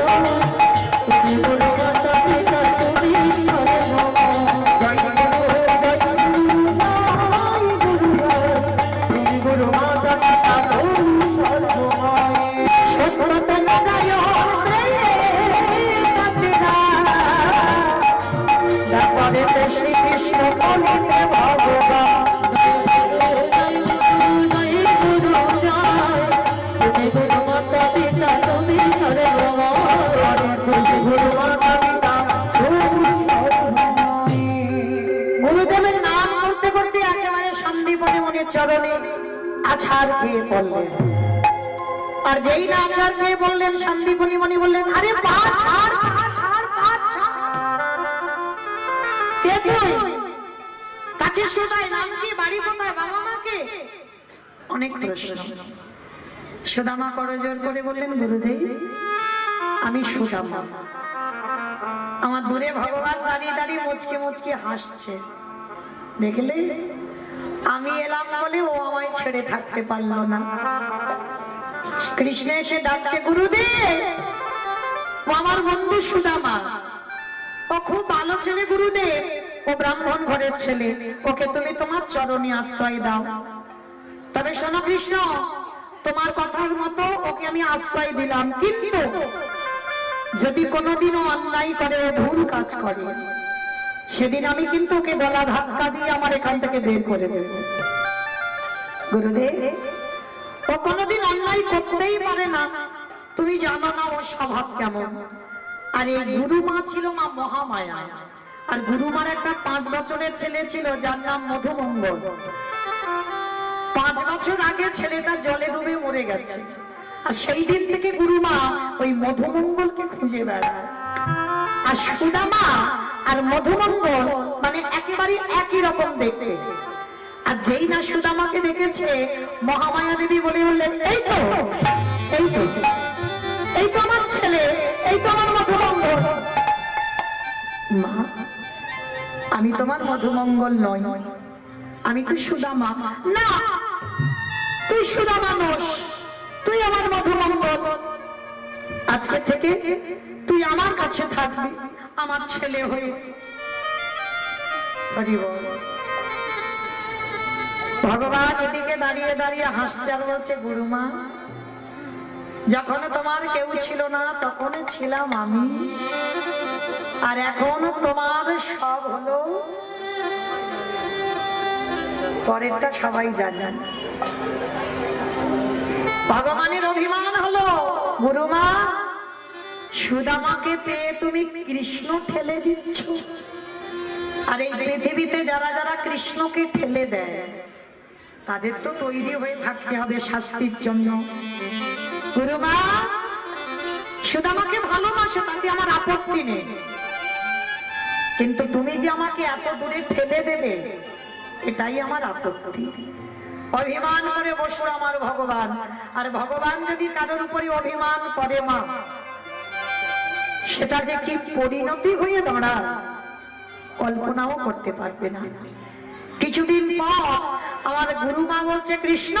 A: তুমি গুরু মাতা পিতা, তুমি সর্বমা। জয় গুরু, জয় গুরু, জয় গুরু, তুমি গুরু মাতা পিতা, তুমি সর্বমা। সত্যতে নারায়ণ শ্রীকৃষ্ণ বলিতে ভগবান। গুরুদেবের নাম করতে করতে একেবারে সন্দীপনী মনির চরণে আছাড় খেয়ে পড়লেন। আর যেই না আছাড় খেয়ে বললেন, সন্দীপনী মনি বললেন, আরে পা ছাড়, পা ছাড়, পা ছাড়। কে তুই? কাকে শোধায়? নাম কি? বাড়ি কোথায়? বাবা মাকে? অনেক প্রশ্ন। সুদামা করজোর করে বললেন, গুরুদেব আমি সুদামা। আমার দূরে ভগবান দাঁড়িয়ে দাঁড়িয়ে মুচকে মুচকে হাসছে, দেখলে? আমি এলাম বলে ও আমায় ছেড়ে থাকতে পারলো না। কৃষ্ণ এসে ডাকছে, গুরুদেব ও আমার বন্ধু সুদামা, ও খুব ভালো ছেলে গুরুদেব, ও ব্রাহ্মণ ঘরের ছেলে, ওকে তুমি তোমার চরণে আশ্রয় দাও। তবে শোনো কৃষ্ণ, তোমার কথার মতো ওকে আমি আশ্রয় দিলাম, কিন্তু যদি কোনোদিনও অন্যায় করে, ভুল কাজ করে, সেদিন আমি কিন্তু ওকে গলা ধাক্কা দিয়ে আমার এখান থেকে বের করে দেব। গুরুদেব, ও কোনোদিন অন্যায় করতেই পারে না, তুমি জানো না ওর স্বভাব কেমন। আর এই গুরুমা ছিল মা মহামায়া, আর গুরুমার একটা 5 বছরের ছেলে ছিল যার নাম মধুমঙ্গল। 5 বছর আগে ছেলেটা জলে ডুবে মরে গেছে, আর সেই দিন থেকে গুরুমা ওই মধুমঙ্গলকে খুঁজে বেড়ায়। আর সুদামা আর মধুমঙ্গল মানে একেবারে একই রকম দেখতে। আর যেই না সুদামাকে দেখেছে, মহামায়া দেবী বলে বললেন, এই তো এই তো এই তো আমার ছেলে, এই তো আমার মধুমঙ্গল। মা, আমি তোমার মধুমঙ্গল নই, আমি তো সুদামা। না, তুই সুদামা নস, তুই আমার মধুমঙ্গল। আজকে থেকে তুই আমার কাছে থাকবি, আমার ছেলে হয়ে। হরি বল। ভগবান এদিকে দাঁড়িয়ে দাঁড়িয়ে হাসছে আর বলছে, গুরুমা, যখন তোমার কেউ ছিল না তখন ছিলাম আমি, আর এখন তোমার সব হলো। পরেরটা সবাই জানেন। ভগবানের অভিমান হলো, গুরুমা, সুদামাকে পেয়ে তুমি কৃষ্ণ ঠেলে দিচ্ছ। আর এই পৃথিবীতে যারা যারা কৃষ্ণকে ঠেলে দেয়, তাদের তো তৈরি হয়ে থাকতে হবে শাস্তির জন্য। গুরুমা, সুদামাকে ভালোবাসো, তাতে আমার আপত্তি নেই, কিন্তু তুমি যে আমাকে এত দূরে ঠেলে দেবে, এটাই আমার আপত্তি। অভিমান করে বসুর আমার ভগবান। আর ভগবান যদি কারোর উপরে অভিমান করে, মা, সেটা যে কি পরিণতি হয়ে দাঁড়ায় কল্পনাও করতে পারবে না। কিছুদিন পর আমার গুরুমা বলছে, কৃষ্ণ,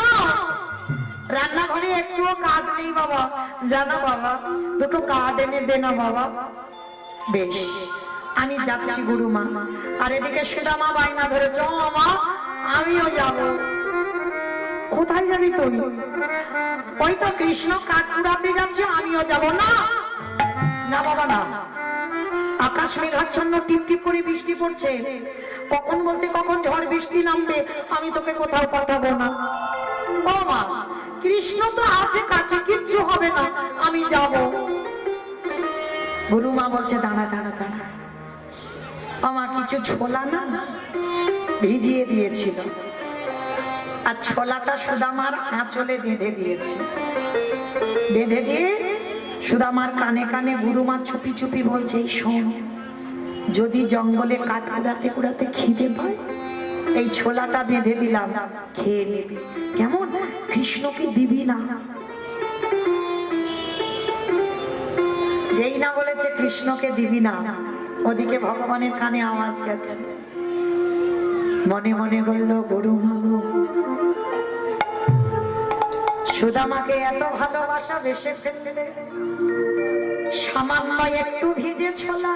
A: রান্নাঘরে একটুও কাঠ নেই বাবা, জানো বাবা, দুটো কাঠ এনে দে না বাবা। বেশ, আমি যাচ্ছি গুরুমা। আর এদিকে সুদামা বায়না ধরেছ, মা, আমিও যাব। কোথায় যাবি তুই? ওই তো কৃষ্ণ কাঠ কুড়াতে যাচ্ছে, আমিও যাব। না না বাবা, না, আকাশ মেঘাচ্ছন্ন, টিপ টিপ করে বৃষ্টি পড়ছে, কখন বলতে কখন ঝড় বৃষ্টি নামবে, আমি তোকে কোথাও পাঠাবো না। ও মা, কৃষ্ণ তো আছে কাছে, কিচ্ছু হবে না, আমি যাব। গুরুমা বলছে, দাঁড়া দাঁড়া দাঁড়া, আমার কিছু ছোলা না ভিজিয়ে দিয়েছিল, আর ছোলাটা সুদামার আঁচলে বেঁধে দিয়েছে। বেঁধে দিয়ে সুদামার কানে কানে গুরুমা চুপি চুপি বলছে, শোন, যদি জঙ্গলে কাঠ কুড়াতে কুড়াতে খিদে পায়, এই ছোলাটা বেঁধে দিলাম, খেয়ে নিবি, কেমন? কৃষ্ণকে দিবি না। যেই না বলেছে কৃষ্ণকে দিবি না, ওদিকে ভগবানের কানে আওয়াজ গেছে। মনে মনে বলল, গুরুমা গো, সুদামাকে এত ভালোবাসা বেসে ফেললে, সামান্য একটু ভিজে ছোলা,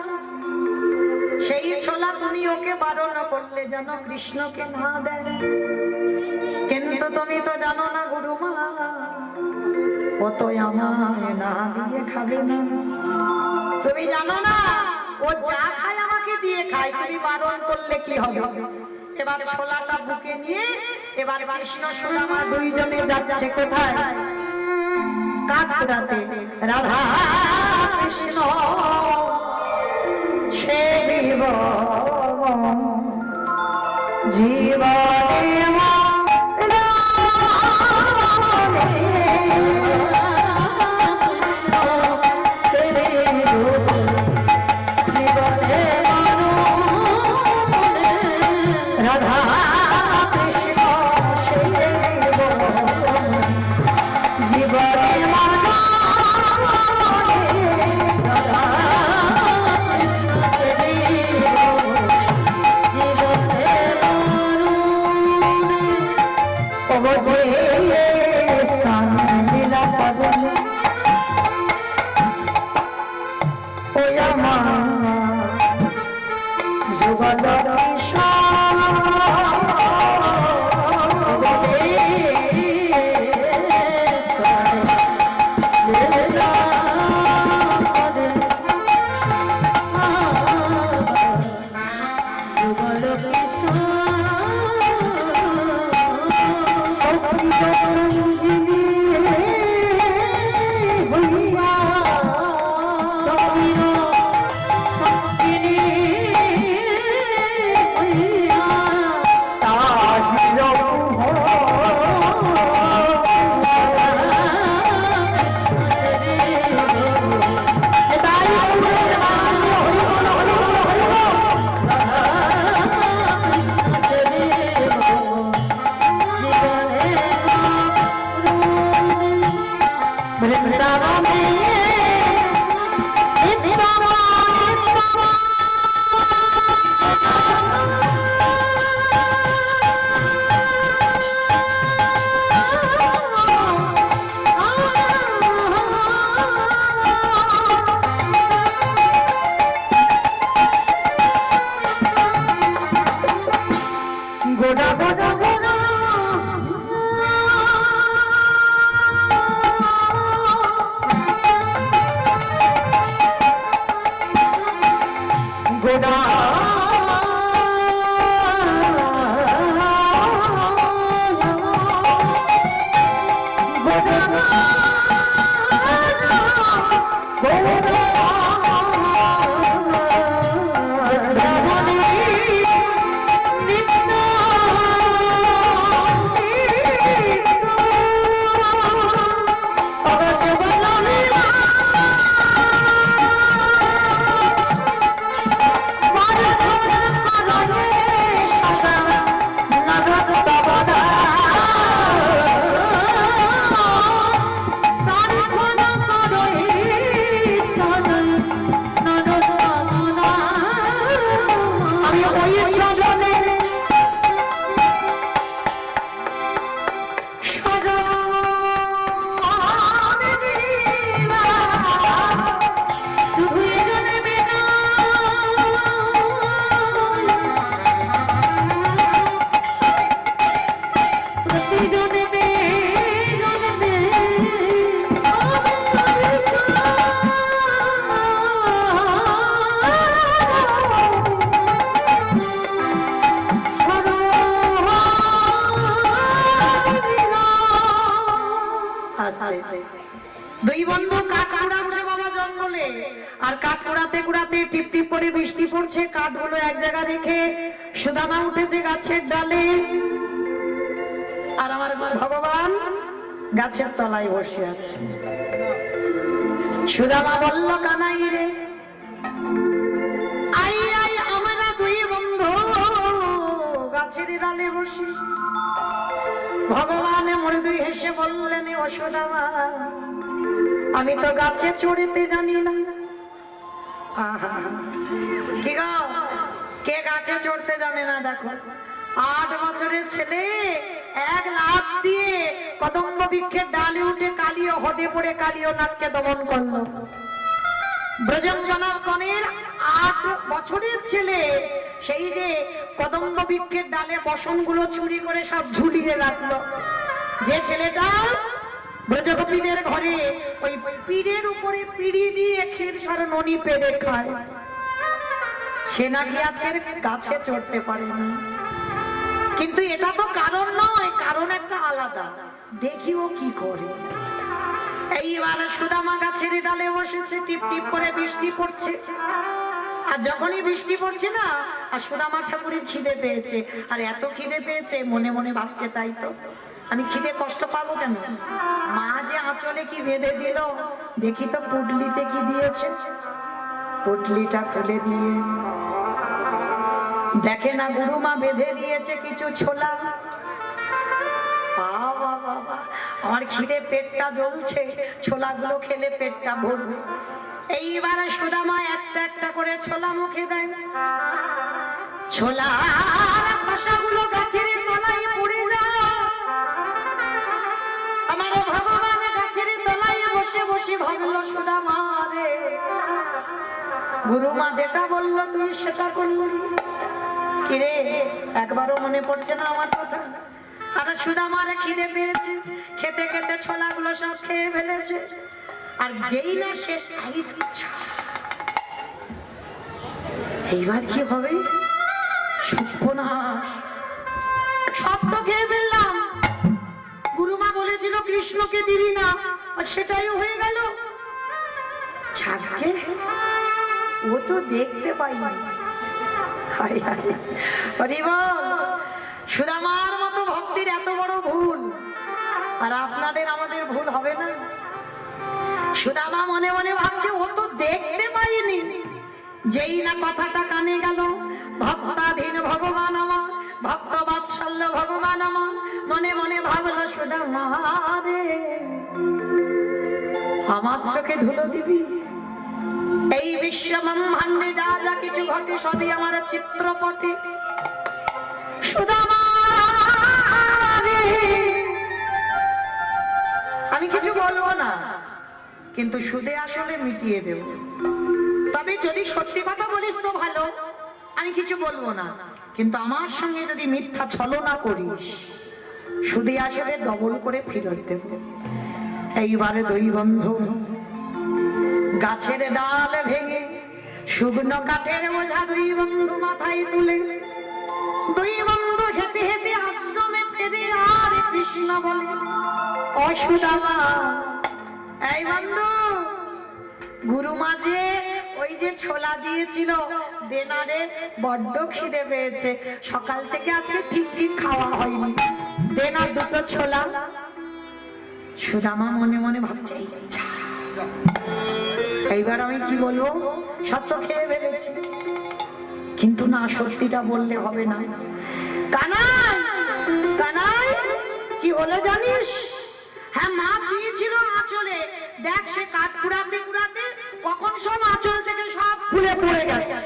A: সেই ছোলা তুমি ওকে বারণ করলে যেন কৃষ্ণকে না দেয়। কিন্তু তুমি তো জানো না গুরুমা, ও তো আমায় না দিয়ে খাবে না। তুমি জানো না, ও যা খায় আমাকে দিয়ে খায়, তুমি বারণ করলে কি হবে? এবার ছোলাটা বুকে নিয়ে এবার কৃষ্ণ সুদামা দুইজনে যাচ্ছে কোথায়? কাঠ কুড়াতে। রাধা কৃষ্ণ সে জীবনে আমি ওই সজনে
C: শুধু এজনে বেনা প্রতিজনে বেজনে
A: দুই বন্ধু কাঠ কুড়াচ্ছে বাবা জঙ্গলে, আর কাঠ কুড়াতে কুড়াতে টিপ টিপ করে বৃষ্টি পড়ছে, কাঠগুলো এক জায়গা রেখে সুদামা উঠেছে গাছের ডালে, আর আমার ভগবান গাছের তলায় বসে আছে। সুদামা বলল, কানাই রে আই আই, আমরা দুই বন্ধু গাছের ডালে বসে। ভগবান মৃদু হেসে বললেন, ও সুদামা, আমি তো গাছে চড়তে জানি না। আহা, কি গো, কে গাছে চড়তে জানে না? দেখো 8 বছরের ছেলে এক লাফ দিয়ে কদম্ব বৃক্ষের ডালে উঠে কালীয় হদে পড়ে কালীয় নাককে দমন করলো। ব্রজঙ্গনার কনের 8 বছরের ছেলে সেই যে কদম্ব বৃক্ষের ডালে বসনগুলো চুরি করে সব ঝুলিয়ে রাখলো। যে ছেলেটা ব্রজগোপীদের ঘরে ওই পিড়ের উপরে পিড়ি দিয়ে ক্ষীর সর ননি পেড়ে খায়, সে নাকি আজকের গাছে চড়তে পারে না। কিন্তু এটা তো কারণ নয়, কারণ একটা আলাদা। দেখি ও কি করে। এইবার সুদামা গাছের ডালে বসেছে, টিপ টিপ করে বৃষ্টি পড়ছে। আর যখনই বৃষ্টি পড়ছে না, আর সুদামা ঠাকুরের খিদে পেয়েছে, আর এত খিদে পেয়েছে মনে মনে ভাবছে, তাই তো আমি খিদে কষ্ট পাবো কেন? মা যে আঁচলে কি বেঁধে দিল, দেখি তো পুটলিতে কি দিয়েছে। পুটলিটা খুলে দিয়ে দেখে না গুরুমা বেঁধে দিয়েছে কিছু ছোলা। বাবা বাবা, আমার খিদে পেটটা জ্বলছে, ছোলাগুলো খেলে পেটটা ভরবে। এইবার সুদামা একটা একটা করে ছোলা মুখে দেয়। ছোলার খোসাগুলো গাছের তলায় পড়ে যায়। আমার ভগবান গাছের তলায় বসে বসে ভাবলো, সুদামা রে, গুরুমা যেটা বললো তুই সেটা করলি। কিরে, একবারও মনে পড়ছে না আমার কথা? আর সুদামার খিদে পেয়েছে, খেতে খেতে ছোলাগুলো সব খেয়ে ফেলেছে। আর যেই না শেষ, এইবার কি হবে? সর্বনাশ, সব তো খেয়ে ফেললাম। গুরুমা বলেছিল কৃষ্ণকে দিবি না, আর সেটাইও হয়ে গেল। ছাড়কে ও তো দেখতে পাইনি। সুদামার মতো ভক্তির এত বড় ভুল, আর আপনাদের আমাদের ভুল হবে না? সুদামা মনে মনে ভাবছে, ও তো দেখতে পাইনি। যেই না কথাটা কানে গেল, ভক্তাধীন ভগবান আমার, ভক্ত বাৎসল্য ভগবান আমার, মনে মনে ভাবলো, সুদামা রে, আমার চোখে ধুলো দিবি? এই বিশ্ব ব্রহ্মাণ্ডে যা যা কিছু ঘটে সবই আমার চিত্রপটে। সুদামা রে, আমি কিছু বলবো না, কিন্তু সুদে আসলে মিটিয়ে দেব। তবে যদি সত্যি কথা বলিস তো ভালো, আমি কিছু বলবো না। কিন্তু আমার সঙ্গে যদি মিথ্যা ছলনা করিস, সুদে আসলে ডবল করে ফেরত দেব। এইবারে দুই বন্ধু গাছের ডাল ভেঙে শুকনো কাঠের বোঝা দুই বন্ধু মাথায় তুলে, দুই বন্ধু হেঁটে হেঁটে আশ্রমে ফেরে। আর কৃষ্ণ বলে, ও সুদামা, এই বন্ধু, গুরুমা যে ওই যে ছোলা দিয়েছিল দেনারে বড্ড খিদে পেয়েছে, সকাল থেকে আজকে ঠিক ঠিক খাওয়া হয়নি, দেনা দুটো ছোলা। সুদামা মনে মনে ভাবছে এইবার আমি কি বলবো, সব তো খেয়ে ফেলেছি, কিন্তু না সত্যিটা বললে হবে না। কানাই কানাই কি হলো জানিস? হ্যাঁ মা দিয়েছিল আঁচলে, দেখ সে কাঠ কুড়াতে কুড়াতে কখন সব আঁচল থেকে সব খুলে পড়ে গেছে।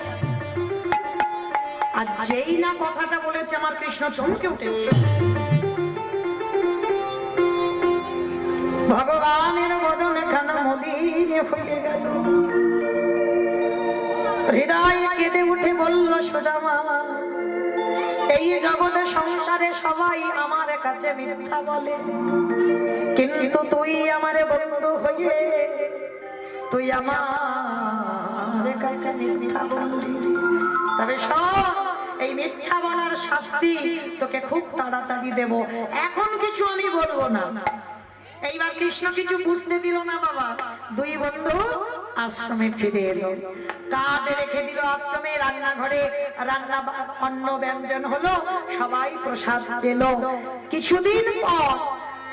A: আর যেই না কথাটা বলেছে আমার কৃষ্ণ চমকে উঠেছে। ভগবানের বদন খানা মলিনে হয়ে গেল, হৃদয়ে কেঁদে উঠে বলল সুদামা, এই জগতে সংসারে সবাই আমার কাছে মিথ্যা বলে, কিন্তু তুই আমার বন্ধু হয়ে তুই আমার কাছে মিথ্যা বললি। তবে শোন, এই মিথ্যা বলার শাস্তি তোকে খুব তাড়াতাড়ি দেব, এখন কিছু আমি বলবো না। এইবার কৃষ্ণ কিছু বুঝতে দিল না বাবা, দুই বন্ধু আশ্রমে ফিরে এলো, কাঠ রেখে দিল আশ্রমে, রান্নাঘরে রান্না অন্ন ব্যঞ্জন হলো, সবাই প্রসাদ পেল। কিছুদিন পর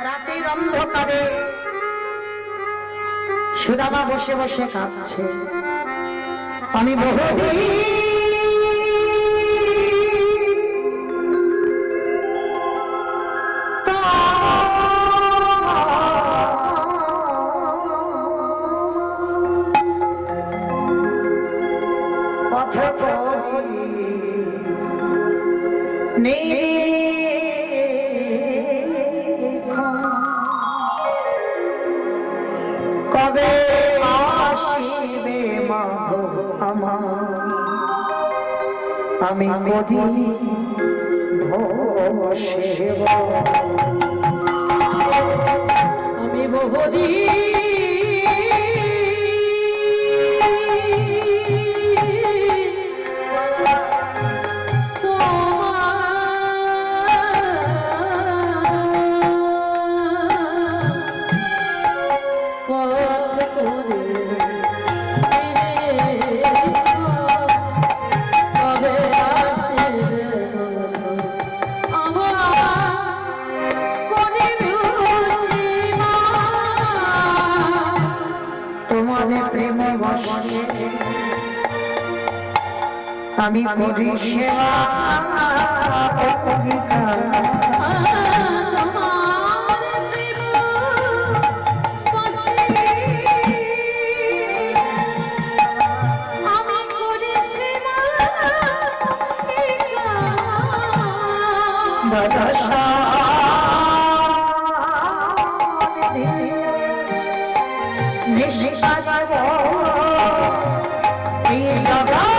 A: রাতের অন্ধকারে সুদামা বসে বসে কাঁদছে, আমি বহুদিন কবে আসিবে মাধব আমার, আমি করি সেবা,
C: আমি বহুদিন
A: আমি করি সেবা, এই জগৎ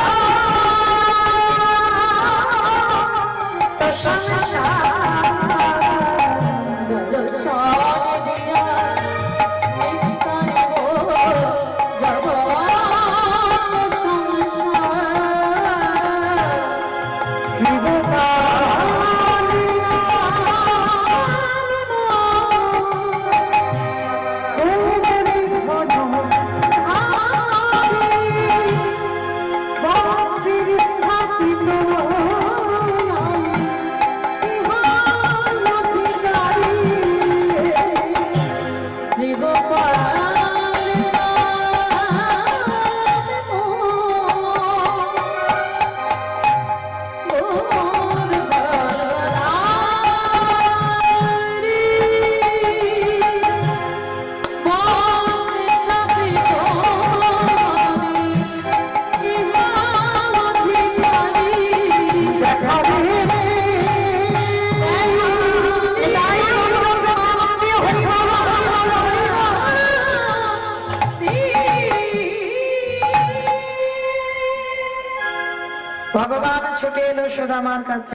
A: ভগবান ছুটে এলো সুদামার কাছে।